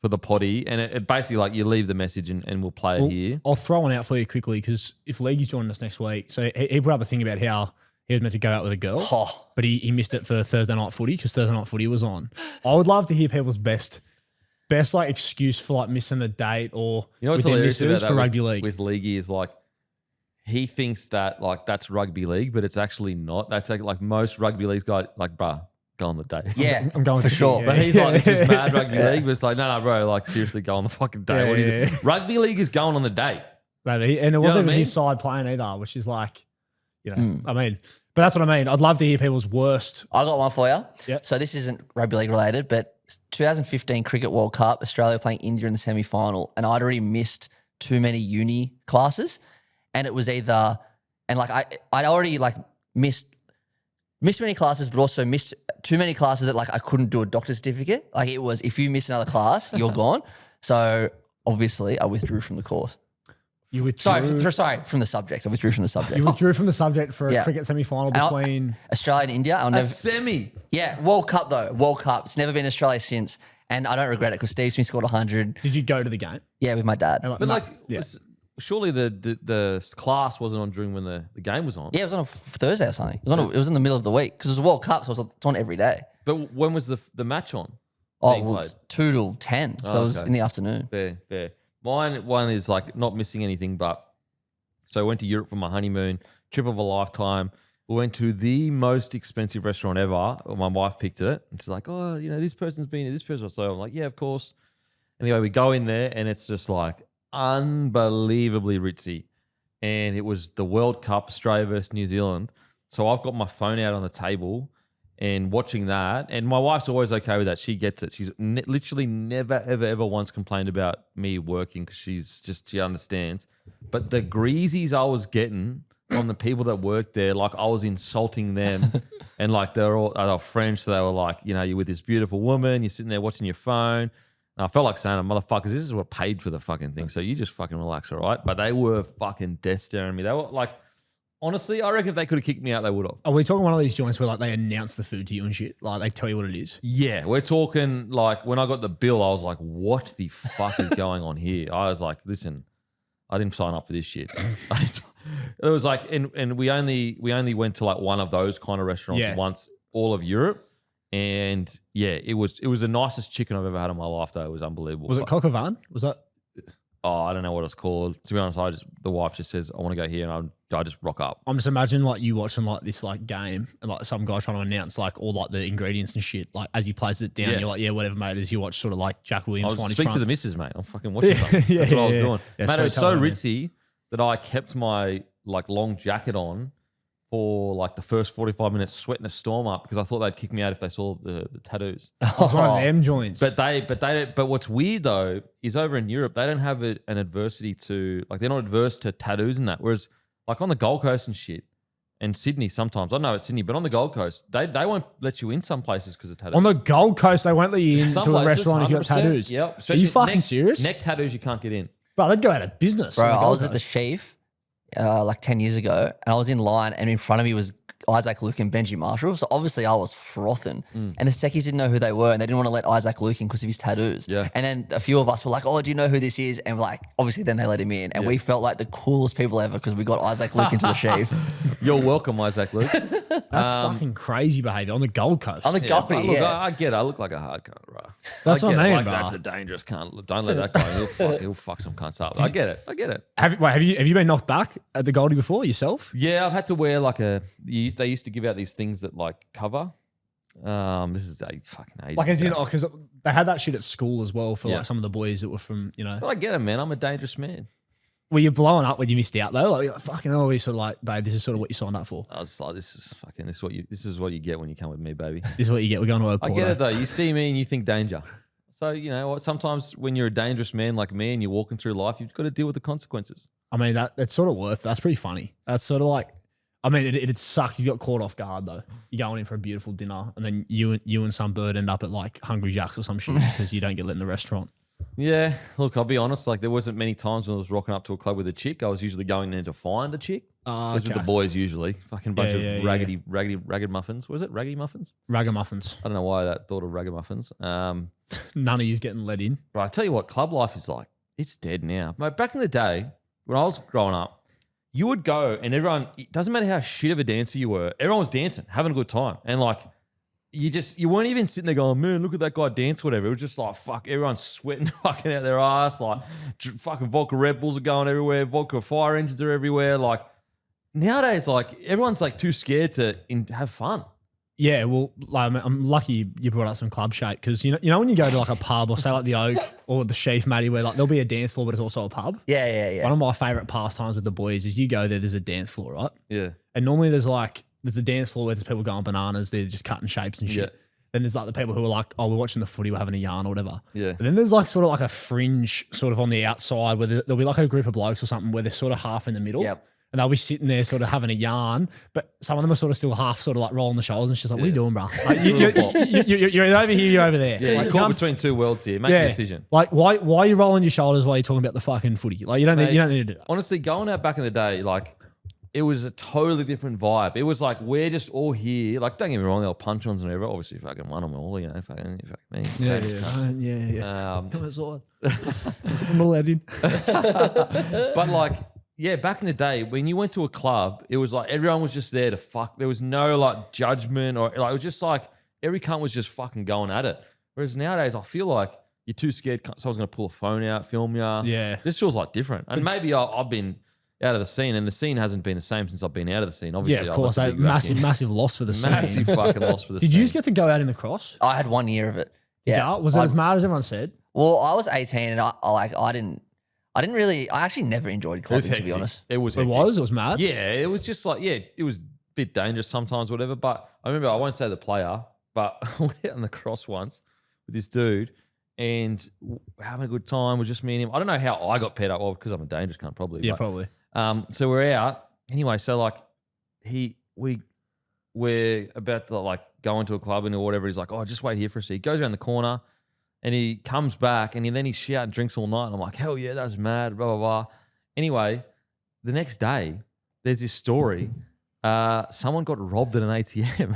for the potty? And it basically like you leave the message and we'll play it here. I'll throw one out for you quickly because if League's joining us next week, so he brought up a thing about how he was meant to go out with a girl, Oh, but he missed it for Thursday night footy because Thursday night footy was on. I would love to hear people's best like excuse for like missing a date or You know what's with their hilarious about missus that for with, rugby league. with Leaguey is like he thinks that like that's rugby league, but it's actually not. That's like most rugby leagues go like, bruh, go on the date. yeah, I'm going for to- sure. yeah. But he's like, this is mad rugby league, but it's like, no, bro, like seriously, go on the fucking date. What do you Yeah. do? Rugby league is going on the date. Maybe. And it know wasn't what I even mean? his side playing either, which is like, you know, I mean, but that's what I mean. I'd love to hear people's worst. I got one for you. Yep. So this isn't rugby league related, but 2015 Cricket World Cup, Australia playing India in the semi-final, and I'd already missed too many uni classes, and it was either, and like I'd already like missed many classes, but also missed too many classes that like I couldn't do a doctor's certificate. Like it was, if you miss another class, you're gone. So obviously, I withdrew from the course. You withdrew, Sorry, from the subject. I withdrew from the subject. you withdrew from the subject for a Yeah. cricket semi-final And I- between. Australia and India. I'll A never. semi. Yeah, World Cup though. World Cup. It's never been Australia since, and I don't regret it because Steve Smith scored 100. Did you go to the game? Yeah, with my dad. And But like, yeah. surely the class wasn't on during when the game was on. Yeah, it was on a Thursday or something. It was in the middle of the week because it was a World Cup, so it's on every day. But when was the match on? Oh, well, it's 2 till 10, so it was in the afternoon. Fair. Mine one is like not missing anything, but so I went to Europe for my honeymoon, trip of a lifetime. We went to the most expensive restaurant ever. My wife picked it, and she's like, "Oh, this person's been here, this person." So I'm like, "Yeah, of course." Anyway, we go in there, and it's just like unbelievably ritzy. And it was the World Cup, Australia versus New Zealand. So I've got my phone out on the table and watching that. And my wife's always okay with that. She gets it. She's literally never, ever once complained about me working because she understands. But the greasies I was getting from the people that worked there, like I was insulting them. And like they were French. So they were like, you're with this beautiful woman. You're sitting there watching your phone. And I felt like saying, motherfuckers, this is what paid for the fucking thing. So you just fucking relax, all right? But they were fucking death staring at me. They were like, honestly, I reckon if they could have kicked me out, they would have. Are we talking one of these joints where like they announce the food to you and shit? Like they tell you what it is? Yeah, we're talking like when I got the bill, I was like, what the fuck is going on here? I was like, listen, I didn't sign up for this shit. It was like, and we only went to like one of those kind of restaurants once, all of Europe. And yeah, it was the nicest chicken I've ever had in my life, though. It was unbelievable. Was it coq au vin? Was that? Oh, I don't know what it's called. To be honest, the wife just says, I want to go here, and I just rock up. I'm just imagining like you watching like this like game and like some guy trying to announce like all like the ingredients and shit. Like as he plays it down, you're like, yeah, whatever, mate. As you watch sort of like Jack Williams find his front. Speak to the missus, mate. I'm fucking watching something. That's what I was doing. Yeah, mate, it was so ritzy that I kept my like long jacket on for like the first 45 minutes, sweating a storm up because I thought they'd kick me out if they saw the tattoos. It's one of them joints. But what's weird though is over in Europe they don't have an adversity to like they're not adverse to tattoos and that. Whereas like on the Gold Coast and shit, and Sydney sometimes I know it's Sydney, but on the Gold Coast they won't let you in some places because of tattoos. On the Gold Coast they won't let you in to a restaurant if you got tattoos. Yep. Are you fucking serious? Neck tattoos you can't get in. Bro, they'd go out of business. Bro, I was at the Sheaf like 10 years ago, and I was in line, and in front of me was Isaac Luke and Benji Marshall. So obviously I was frothing. And the Seckies didn't know who they were, and they didn't want to let Isaac Luke in because of his tattoos. Yeah. And then a few of us were like, oh, do you know who this is? And like, obviously then they let him in. And we felt like the coolest people ever because we got Isaac Luke into the Sheaf. You're welcome, Isaac Luke. That's fucking crazy behavior on the Gold Coast. On the Gold Coast, look, I get it. I look like a hard cunt, bro. That's what I mean, like, bro. That's a dangerous cunt. Don't let that guy. He'll fuck some cunts up. I get it. Have you been knocked back at the Goldie before yourself? Yeah, I've had to wear like they used to give out these things that like cover. This is a fucking age. Like as in, because they had that shit at school as well for like some of the boys that were from, But I get it, man. I'm a dangerous man. Were you blowing up when you missed out though? Like, you're like fucking hell, we sort of like, babe, this is sort of what you signed up for. I was like, this is what you get when you come with me, baby. This is what you get. We're going to a I get it though. You see me and you think danger. So you know what? Sometimes when you're a dangerous man like me and you're walking through life, you've got to deal with the consequences. I mean, that's sort of worth. That's pretty funny. That's sort of like, I mean, it'd suck if you got caught off guard though. You're going in for a beautiful dinner and then you and some bird end up at like Hungry Jack's or some shit because you don't get let in the restaurant. Yeah, look, I'll be honest. Like, there wasn't many times when I was rocking up to a club with a chick. I was usually going in to find a chick. Those with the boys usually. Fucking bunch of ragged muffins. Was it raggedy muffins? Ragamuffins. I don't know why I thought of ragamuffins. None of you's getting let in. But I tell you what, club life is like. It's dead now. Mate, back in the day when I was growing up, you would go and everyone. It doesn't matter how shit of a dancer you were. Everyone was dancing, having a good time, and like. You weren't even sitting there going, man, look at that guy dance, whatever. It was just like, fuck, everyone's sweating fucking out their ass. Like, fucking vodka Red Bulls are going everywhere. Vodka fire engines are everywhere. Like, nowadays, like, everyone's like too scared to have fun. Yeah, well, like, I'm lucky you brought up some club shape because, you know when you go to like a pub or say like the Oak or the Sheaf, Matty, where like there'll be a dance floor, but it's also a pub. Yeah. One of my favourite pastimes with the boys is you go there's a dance floor, right? Yeah. And normally there's a dance floor where there's people going bananas. They're just cutting shapes and shit. Yeah. Then there's like the people who are like, oh, we're watching the footy, we're having a yarn or whatever. Yeah. And then there's like sort of like a fringe sort of on the outside where there'll be like a group of blokes or something where they're sort of half in the middle. Yep. And they'll be sitting there sort of having a yarn, but some of them are sort of still half sort of like rolling the shoulders and she's like, what are you doing, bro? Like, you're over here, you're over there. Yeah, like, you're caught between two worlds here. Make a decision. Like, why are you rolling your shoulders while you're talking about the fucking footy? Like, you don't need to do that. Honestly, going out back in the day, like, it was a totally different vibe. It was like we're just all here. Like, don't get me wrong, there were punch-ons and whatever. Obviously, fucking won them all. You know, fucking me. Yeah. Come inside. I'm not allowed in. But like, yeah, back in the day when you went to a club, it was like everyone was just there to fuck. There was no like judgment or like it was just like every cunt was just fucking going at it. Whereas nowadays, I feel like you're too scared someone's going to pull a phone out, film you. Yeah. This feels like different. And maybe I've been out of the scene, and the scene hasn't been the same since I've been out of the scene. Obviously, Yeah, of course. Massive loss for the scene. massive fucking loss for the scene. Did you just get to go out in the cross? I had 1 year of it. Yeah. Was it as mad as everyone said? Well, I was 18 and I actually never enjoyed clubbing, to be hectic. honest. It was. It was mad. Yeah, it was just like it was a bit dangerous sometimes, whatever. But I remember I won't say the player, but I went out on the cross once with this dude. And we're having a good time. We're just me and him. I don't know how I got paired up. Well, because I'm a dangerous cunt, probably. Yeah, but, probably. so we're out anyway. So like, we're about to like go into a club and or whatever. He's like, oh, just wait here for a sec. He goes around the corner, and he comes back, and then he's shouting and drinks all night. And I'm like, hell yeah, that's mad. Blah blah blah. Anyway, the next day, there's this story. Someone got robbed at an ATM.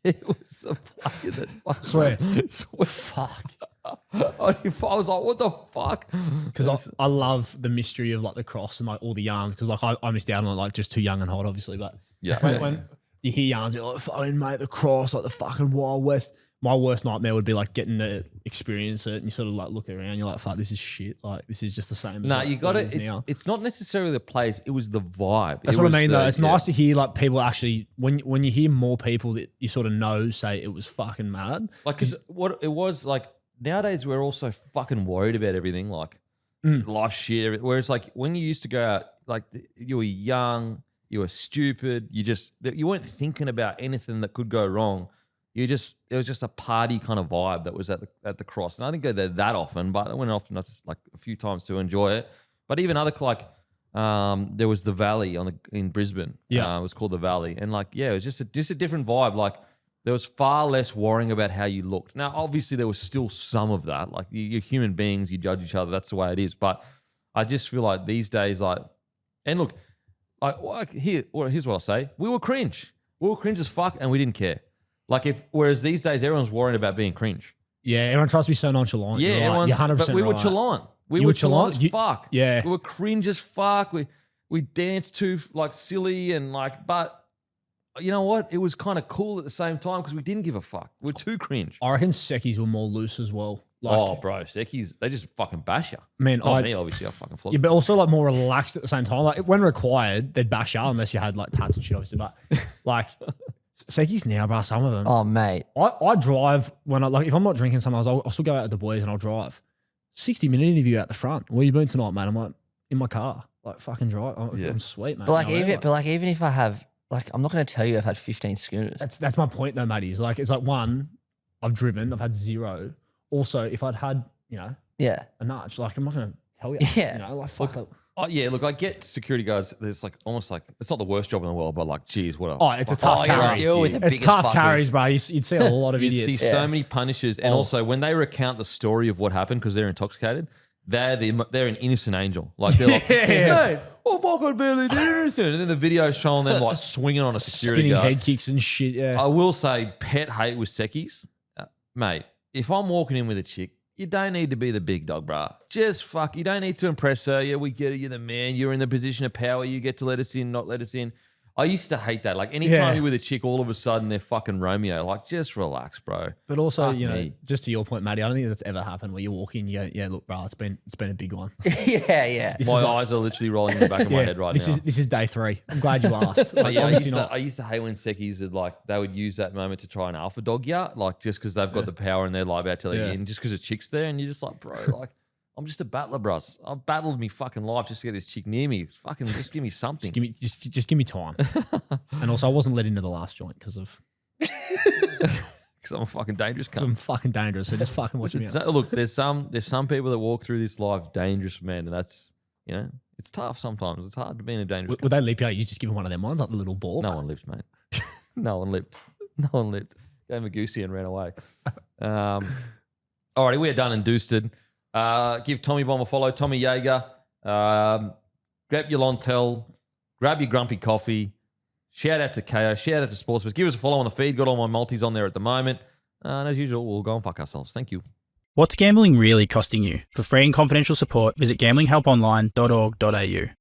It was a player that Swear. Fuck. I was like, what the fuck? Because I love the mystery of like the cross and like all the yarns. Because like I missed out on it, like just too young and hot, obviously. But Yeah. when you hear yarns, you're like, fucking mate, the cross, like the fucking Wild West. My worst nightmare would be like getting to experience it and you sort of like look around, you're like, fuck, this is shit. Like this is just the same. No, as you got it. it. It's not necessarily the place. It was the vibe. That's what I mean, though. It's nice to hear like people actually when you hear more people that you sort of know say it was fucking mad. Like, because what it was like nowadays, we're also fucking worried about everything, like life shit. Whereas like when you used to go out, like you were young, you were stupid, you weren't thinking about anything that could go wrong. It was just a party kind of vibe that was at the cross. And I didn't go there that often, but I went often, just like a few times to enjoy it. But even other there was the Valley in Brisbane. Yeah, it was called the Valley, and like it was just a different vibe. Like there was far less worrying about how you looked. Now, obviously, there was still some of that. Like you're human beings, you judge each other. That's the way it is. But I just feel like these days, and look, here's what I'll say: we were cringe. We were cringe as fuck, and we didn't care. Whereas these days everyone's worried about being cringe. Yeah, everyone tries to be so nonchalant. Yeah, you're 100%. But we were chalant. We were chalant as fuck. Yeah, we were cringe as fuck. We danced too like silly and like, but you know what? It was kind of cool at the same time because we didn't give a fuck. We're too cringe. I reckon Secchies were more loose as well. Bro, Secchies, they just fucking bash you. Man, me, obviously, I fucking flog. Yeah, but also like more relaxed at the same time. Like when required, they'd bash you unless you had like tats and shit, obviously. But like. Secchies now, bro, some of them. Oh, mate. I drive when if I'm not drinking sometimes, I'll still go out with the boys and I'll drive. 60-minute interview out the front. Where you been tonight, mate? I'm like, in my car. Like, fucking drive. I'm sweet, mate. But even if I have, like, I'm not going to tell you I've had 15 schooners. That's my point though, Matty. It's like one, I've driven, I've had 0. Also, if I'd had, Yeah. a nudge, like I'm not going to tell you. Yeah. Like fuck it. Oh yeah, look, I get security guards. There's like almost like it's not the worst job in the world, but like, geez, what a it's a tough you gotta carry. deal with the It's biggest tough fuckers. carries, bro. You'd see a lot of you idiots. see so many punishes, and also when they recount the story of what happened because they're intoxicated, they're an innocent angel. Like they're like, hey, I fucking barely did anything, and then the video showing them like swinging on a security Spinning guard. head kicks and shit. Yeah. I will say, pet hate with Secchies, mate. If I'm walking in with a chick, you don't need to be the big dog, bruh. Just fuck. You don't need to impress her. Yeah, we get it. You're the man. You're in the position of power. You get to let us in, not let us in. I used to hate that. Like anytime you're with a chick, all of a sudden they're fucking Romeo. Like just relax, bro. But also, Fuck me. just to your point, Matty, I don't think that's ever happened where you walk in, you go, yeah, look, bro, it's been a big one. Yeah. My eyes are literally rolling in the back of my head right now. This is day 3. I'm glad you asked. But Like, yeah, obviously I used to hate when Secchies they would use that moment to try and alpha dog you, like just because they've got the power and they're like about to let you in, just because a chick's there, and you're just like, bro, like I'm just a battler, bros. I've battled me fucking life just to get this chick near me. Fucking just give me something. Just give me time. And also, I wasn't let into the last joint because I'm a fucking dangerous cunt. I'm fucking dangerous. So just fucking watch me out. So, look, there's some people that walk through this life dangerous, man, and that's it's tough sometimes. It's hard to be in a dangerous. Would they leap you out? You just give them one of them ones, like the little ball. No one lived, mate. No one lived. Gave him a goosey and ran away. Alrighty, we are done and doosted. Give Tommy Bomb a follow. Tommy Jaeger. Grab your Lontel. grab your grumpy coffee. Shout out to KO. Shout out to Sportsbet. Give us a follow on the feed. Got all my multis on there at the moment. And as usual, we'll go and fuck ourselves. Thank you. What's gambling really costing you? For free and confidential support, visit gamblinghelponline.org.au.